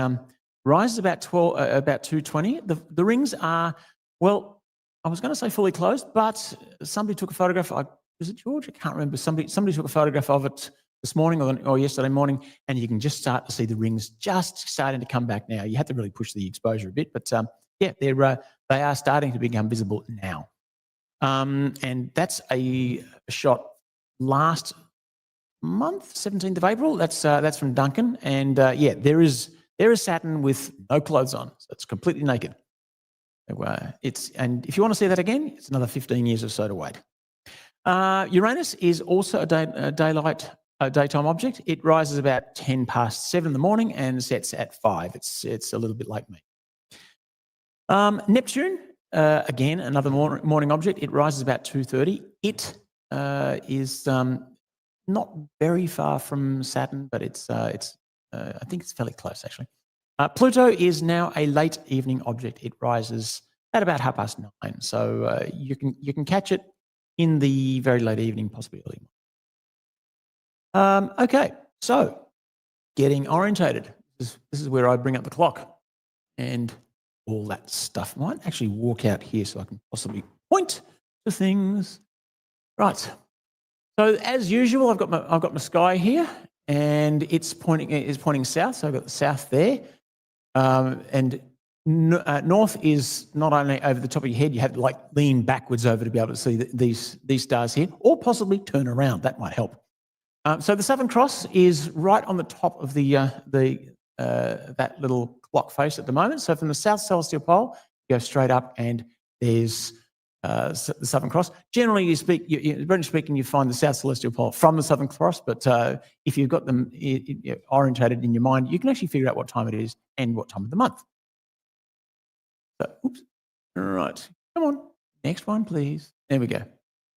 rises about 2:20. The rings are, well, I was going to say fully closed, but somebody took a photograph. Was it George? I can't remember. Somebody took a photograph of it this morning or yesterday morning, and you can just start to see the rings just starting to come back now. You have to really push the exposure a bit, but yeah, they are starting to become visible now. And that's a shot last month, 17th of April. That's from Duncan, and yeah, there is Saturn with no clothes on, so it's completely naked. And if you want to see that again, it's another 15 years or so to wait. Uranus is also a daytime object. It rises about 10 past 7 in the morning and sets at 5. It's a little bit like me. Neptune, again, another morning object. It rises about 2:30. It is not very far from Saturn, but I think it's fairly close, actually. Pluto is now a late evening object. It rises at about 9:30. So you can catch it in the very late evening, possibly early morning. Okay, so getting orientated. This is where I bring up the clock and all that stuff. I might actually walk out here so I can possibly point to things. Right. So as usual, I've got my sky here, and it's pointing south. So I've got the south there, and North is not only over the top of your head, you have to like lean backwards over to be able to see these stars here, or possibly turn around. That might help. So the Southern Cross is right on the top of that little clock face at the moment. So from the South Celestial Pole, you go straight up, and there's the Southern Cross. Generally speaking, you find the South Celestial Pole from the Southern Cross, but if you've got them orientated in your mind, you can actually figure out what time it is and what time of the month. So, oops. All right. Come on. Next one, please. There we go.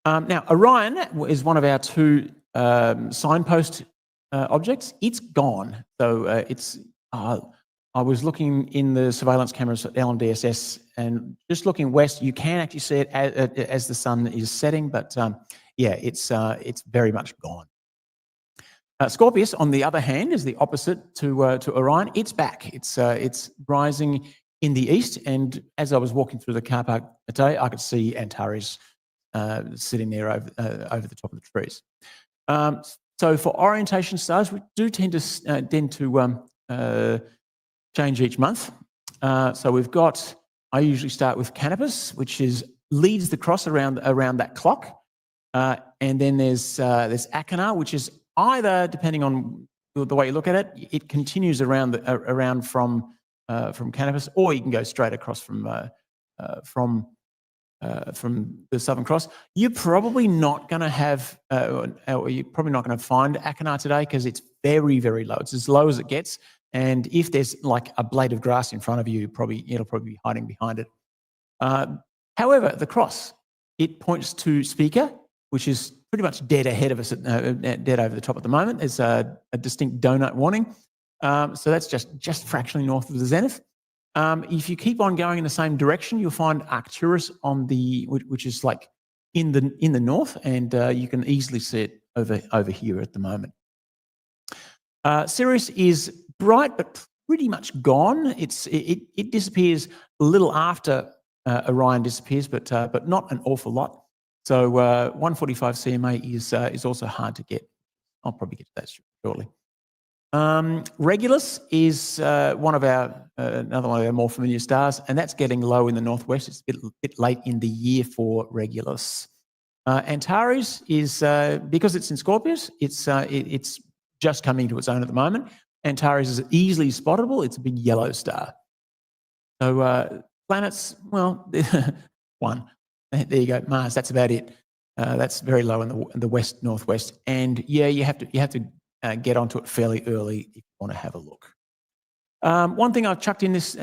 Now, Orion is one of our two signpost objects. It's gone. So I was looking in the surveillance cameras at LMDSS, and just looking west, you can actually see it as the sun is setting, but yeah, it's very much gone. Scorpius, on the other hand, is the opposite to Orion. It's back. It's rising in the east, and as I was walking through the car park today, I could see Antares sitting there over the top of the trees. So for orientation stars, we do tend to change each month. So we've got, I usually start with Canopus, which leads the cross around that clock. And then there's Achenar, which is either, depending on the way you look at it, it continues around from Canopus, or you can go straight across from the Southern Cross. You're probably not going to have, or you're probably not going to find Achenar today because it's very, very low. It's as low as it gets. And if there's like a blade of grass in front of you, it'll probably be hiding behind it. However, the cross, it points to Spica, which is pretty much dead ahead of us, dead over the top at the moment. There's a distinct donut warning. So that's just fractionally north of the zenith. If you keep on going in the same direction, you'll find Arcturus which is like in the north, and you can easily see it over here at the moment. Sirius is bright, but pretty much gone. It disappears a little after Orion disappears, but not an awful lot. So 145 CMA is also hard to get. I'll probably get to that shortly. Regulus is another one of our more familiar stars, and that's getting low in the northwest. It's a bit late in the year for Regulus. Antares is, because it's in Scorpius, it's just coming to its own at the moment. Antares is easily spottable. It's a big yellow star. So planets, well, one. There you go, Mars. That's about it. That's very low in the west northwest, and yeah, you have to get onto it fairly early if you want to have a look. One thing I've chucked in this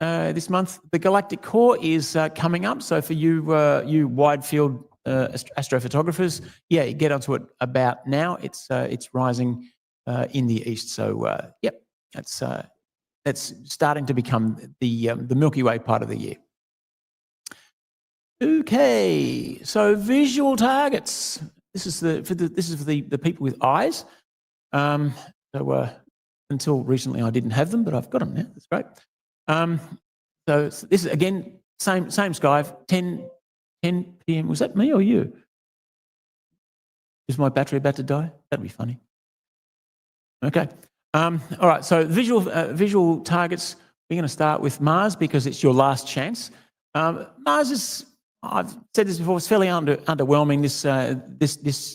month, the galactic core is coming up. So for you wide field astrophotographers, yeah, you get onto it about now. It's rising in the east. So yep, that's starting to become the Milky Way part of the year. Okay, so visual targets. This is for the people with eyes. So until recently, I didn't have them, but I've got them now. That's great. So this is again same sky. 10 p.m. Was that me or you? Is my battery about to die? That'd be funny. Okay. All right. So visual targets. We're going to start with Mars because it's your last chance. Mars is, I've said this before, it's fairly underwhelming this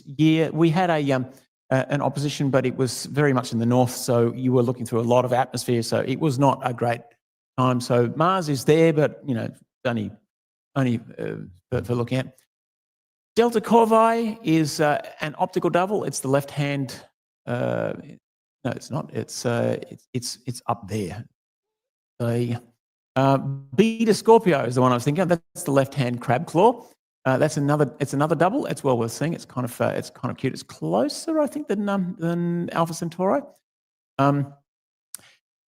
year. We had an opposition, but it was very much in the north, so you were looking through a lot of atmosphere, so it was not a great time. So Mars is there, but you know, only for looking at. Delta Corvi is an optical double. It's the left hand. No, it's not. It's up there. Beta Scorpio is the one I was thinking of. That's the left hand crab claw. It's another double. It's well worth seeing. It's kind of cute. It's closer, I think, than Alpha Centauri.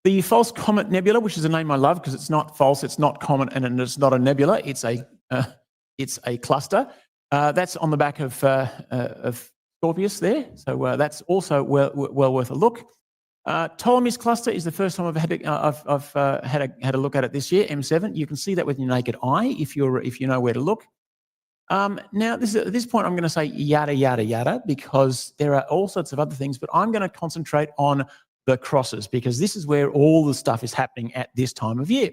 The False Comet Nebula, which is a name I love because it's not false, it's not comet, and it's not a nebula. It's a cluster. That's on the back of Scorpius there. So that's also well worth a look. Ptolemy's cluster is the first time I've had a look at it this year. M7. You can see that with your naked eye if you know where to look. Now, at this point, I'm going to say yada, yada, yada, because there are all sorts of other things, but I'm going to concentrate on the crosses because this is where all the stuff is happening at this time of year.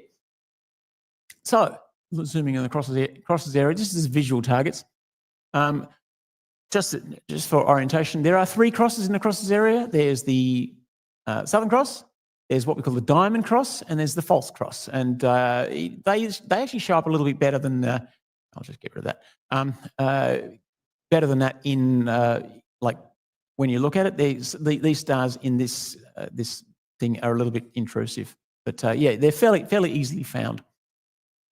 So zooming in the crosses area, this is visual targets. Just for orientation, there are 3 crosses in the crosses area. There's the Southern Cross, there's what we call the Diamond Cross, and there's the False Cross. And they actually show up a little bit better than, I'll just get rid of that, better than that in, like, when you look at it, these stars in this thing are a little bit intrusive. But yeah, they're fairly easily found.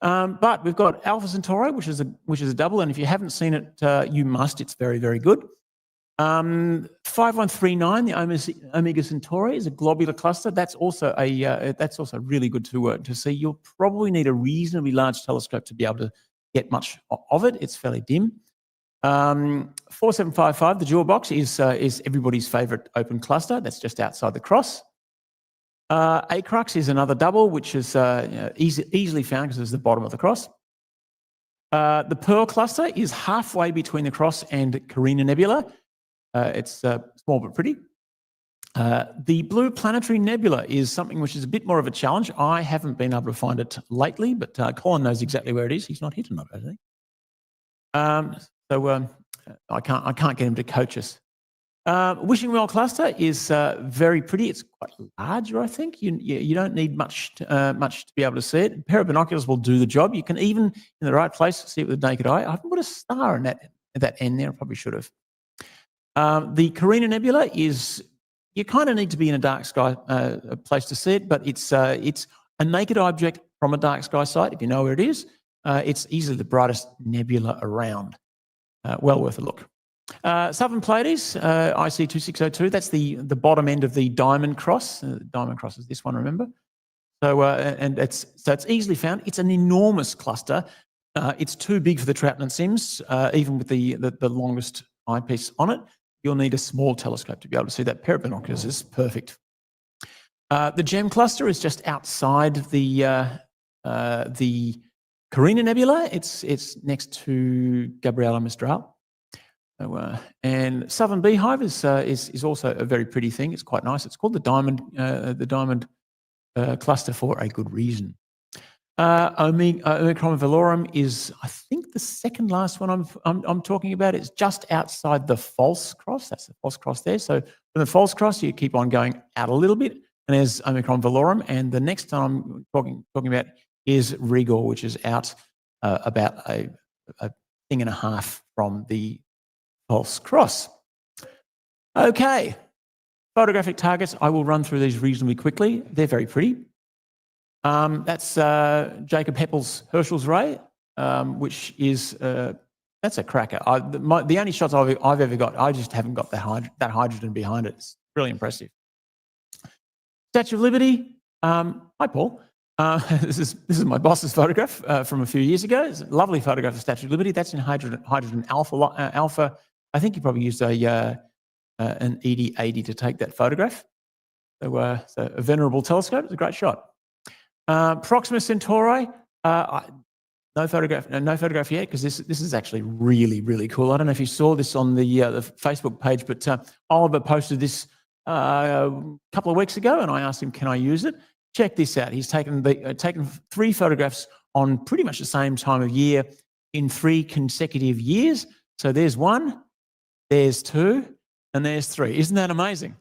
But we've got Alpha Centauri, which is a double, and if you haven't seen it, you must. It's very, very good. 5139, the Omega Centauri, is a globular cluster. That's also really good to see. You'll probably need a reasonably large telescope to be able to get much of it. It's fairly dim. 4755, the jewel box, is everybody's favourite open cluster. That's just outside the cross. Acrux is another double, which is easily found because it's the bottom of the cross. The Pearl cluster is halfway between the cross and Carina Nebula. It's small but pretty. The Blue Planetary Nebula is something which is a bit more of a challenge. I haven't been able to find it lately, but Colin knows exactly where it is. He's not here tonight, I think. I can't get him to coach us. Wishing Well cluster is very pretty. It's quite larger, I think. You don't need much to be able to see it. A pair of binoculars will do the job. You can even, in the right place, see it with the naked eye. I haven't put a star in at that end there. I probably should have. The Carina Nebula is, you kind of need to be in a dark sky place to see it, but it's a naked object from a dark sky site, if you know where it is. It's easily the brightest nebula around. Well worth a look. Southern Pleiades, IC 2602, that's the bottom end of the Diamond Cross. Diamond Cross is this one, remember? So it's easily found. It's an enormous cluster. It's too big for the Troughton and Sims, even with the longest eyepiece on it. You'll need a small telescope to be able to see that. Pair of binoculars is perfect. The Gem cluster is just outside the Carina Nebula. It's next to Gabriela Mistral. So, and Southern Beehive is also a very pretty thing. It's quite nice. It's called the Diamond cluster for a good reason. Omicron Velorum is, I think, the second last one I'm talking about. It's just outside the False Cross. That's the False Cross there. So from the False Cross, you keep on going out a little bit, and there's Omicron Velorum. And the next time I'm talking about is Rigor, which is out about a thing and a half from the False Cross. Okay, photographic targets. I will run through these reasonably quickly. They're very pretty. That's Jacob Heppel's Herschel's ray, which is that's a cracker. The only shots I've ever got, I just haven't got that hydrogen behind it. It's really impressive. Statue of Liberty. Hi, Paul. This is my boss's photograph from a few years ago. It's a lovely photograph of Statue of Liberty. That's in hydrogen alpha. I think you probably used an ED80 to take that photograph. So a venerable telescope. It's a great shot. Proxima Centauri. No photograph yet, because this is actually really, really cool. I don't know if you saw this on the Facebook page, but Oliver posted this a couple of weeks ago, and I asked him, can I use it? Check this out. He's taken 3 photographs on pretty much the same time of year in 3 consecutive years. So there's 1, there's 2, and there's 3. Isn't that amazing?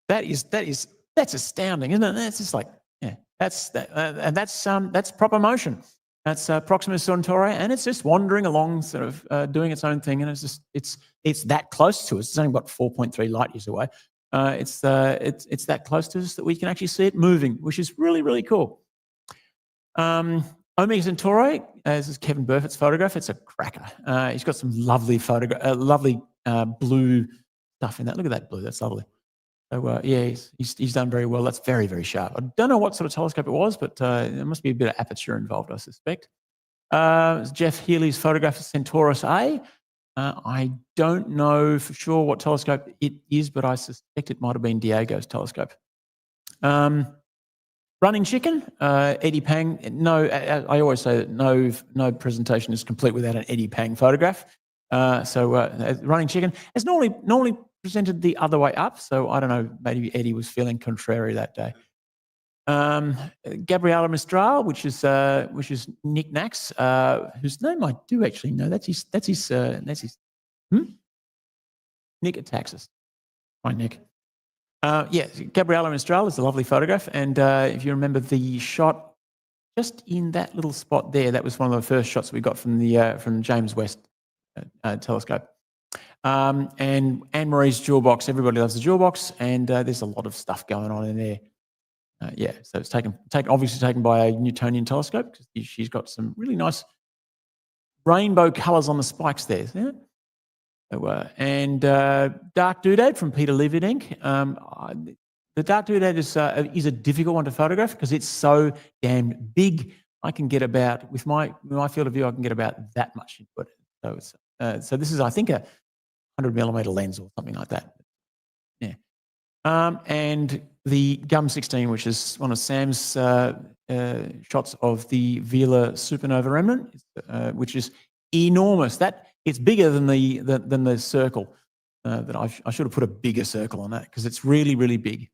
That's astounding, isn't it? That's just like, yeah, and that's proper motion. That's Proxima Centauri, and it's just wandering along, sort of doing its own thing, and it's that close to us. It's only about 4.3 light years away. It's that close to us that we can actually see it moving, which is really, really cool. Omega Centauri, this is Kevin Burford's photograph. It's a cracker. He's got some lovely blue stuff in that. Look at that blue. That's lovely. So yeah, he's done very well. That's very, very sharp. I don't know what sort of telescope it was, but there must be a bit of aperture involved, I suspect. Jeff Healy's photograph of Centaurus A. I don't know for sure what telescope it is, but I suspect it might have been Diego's telescope. Running Chicken, Eddie Pang. No, I always say that no presentation is complete without an Eddie Pang photograph. Running Chicken is normally presented the other way up, so I don't know, maybe Eddie was feeling contrary that day. Gabriella Mistral, which is Nick Nax, whose name I do actually know. That's his. Nick attacks us. Hi, Nick. Yeah, Gabriella Mistral is a lovely photograph, and if you remember the shot just in that little spot there, that was one of the first shots we got from the from James West telescope. And Anne-Marie's jewel box. Everybody loves the jewel box, and there's a lot of stuff going on in there. Yeah, so it's obviously taken by a Newtonian telescope because she's got some really nice rainbow colours on the spikes there. Yeah? So, and Dark Doodad from Peter Levedink. The Dark Doodad is a difficult one to photograph because it's so damn big. I can get about, with my field of view, I can get about that much into it. So it's so this is, I think, a 100mm lens or something like that. Yeah. And the GUM 16, which is one of Sam's shots of the Vela supernova remnant, which is enormous. It's bigger than the circle. That I should have put a bigger circle on that because it's really, really big.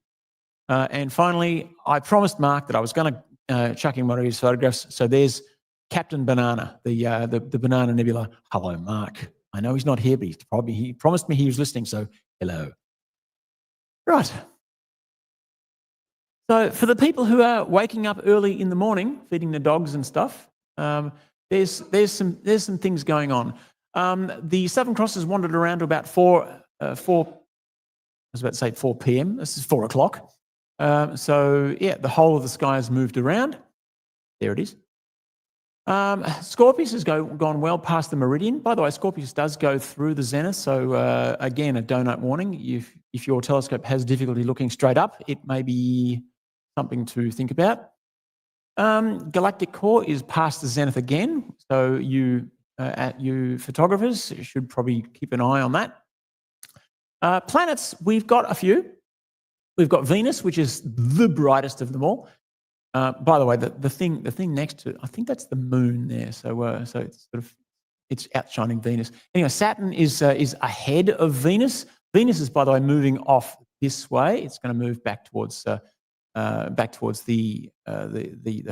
And finally, I promised Mark that I was going to chuck in one of his photographs. So there's Captain Banana, the Banana Nebula. Hello, Mark. I know he's not here, but he promised me he was listening. So hello. Right. So for the people who are waking up early in the morning, feeding the dogs and stuff, there's some things going on. The Southern Cross has wandered around to about 4 p.m. This is 4 o'clock. So yeah, the whole of the sky has moved around. There it is. Scorpius has gone well past the meridian. By the way, Scorpius does go through the zenith. So again, a donut warning. If your telescope has difficulty looking straight up, it may be something to think about. Galactic core is past the zenith again. So you photographers should probably keep an eye on that. Planets, we've got a few. We've got Venus, which is the brightest of them all. By the way, the thing next to it, I think that's the moon there. So it's outshining Venus. Anyway, Saturn is ahead of Venus. Venus is, by the way, moving off this way. It's going to move back towards the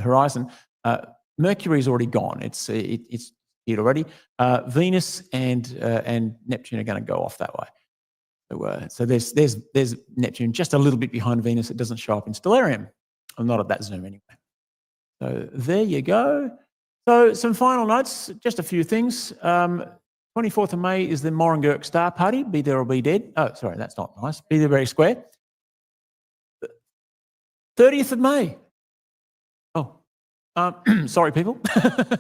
horizon. Mercury's already gone. It's here already. Venus and Neptune are going to go off that way. So there's Neptune just a little bit behind Venus. It doesn't show up in Stellarium. I'm not at that zoom anyway. So there you go. So some final notes, just a few things. 24th of May is the Morangurk Star Party. Be there or be dead. Oh, sorry, that's not nice. Be there very square. 30th of May. Oh, sorry, people.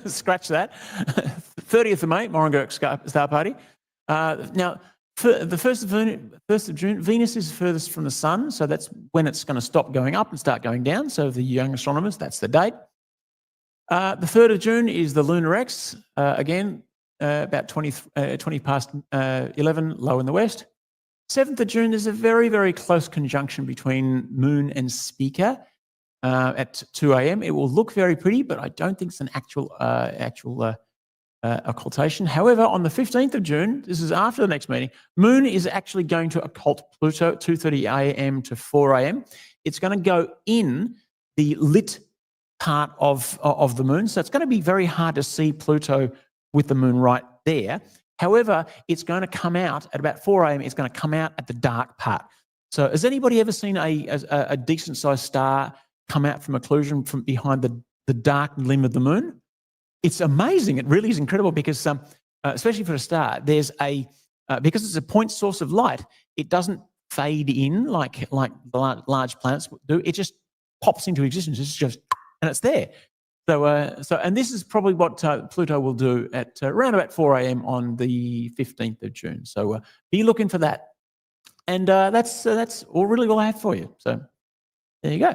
Scratch that. 30th of May, Morangurk Star Party. Now, for the 1st of June, Venus is furthest from the sun, so that's when it's going to stop going up and start going down. So the young astronomers, that's the date. The 3rd of June is the Lunar X, again, about 20 past 11, low in the west. 7th of June, there's a very, very close conjunction between Moon and Spica at 2 a.m. It will look very pretty, but I don't think it's an actual occultation. However, on the 15th of June, this is after the next meeting, Moon is actually going to occult Pluto 2:30 a.m. to 4 a.m. It's going to go in the lit part of the Moon, so it's going to be very hard to see Pluto with the Moon right there. However, it's going to come out at about 4 a.m. It's going to come out at the dark part. So has anybody ever seen a decent-sized star come out from occlusion from behind the dark limb of the Moon? It's amazing. It really is incredible because, especially for a star, there's because it's a point source of light, it doesn't fade in like the large planets do. It just pops into existence. It's just, and it's there. So, and this is probably what Pluto will do at around about 4 a.m. on the 15th of June. So be looking for that. And that's all really all I have for you. So there you go.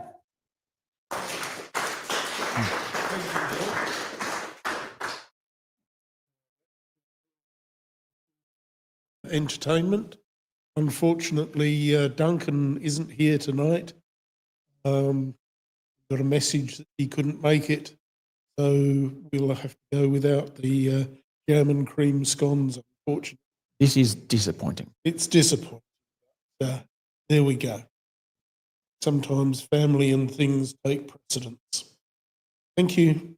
Entertainment. Unfortunately, Duncan isn't here tonight. Got a message that he couldn't make it, so we'll have to go without the jam and cream scones, unfortunately. This is disappointing. It's disappointing. There we go. sometimes family and things take precedence. Thank you.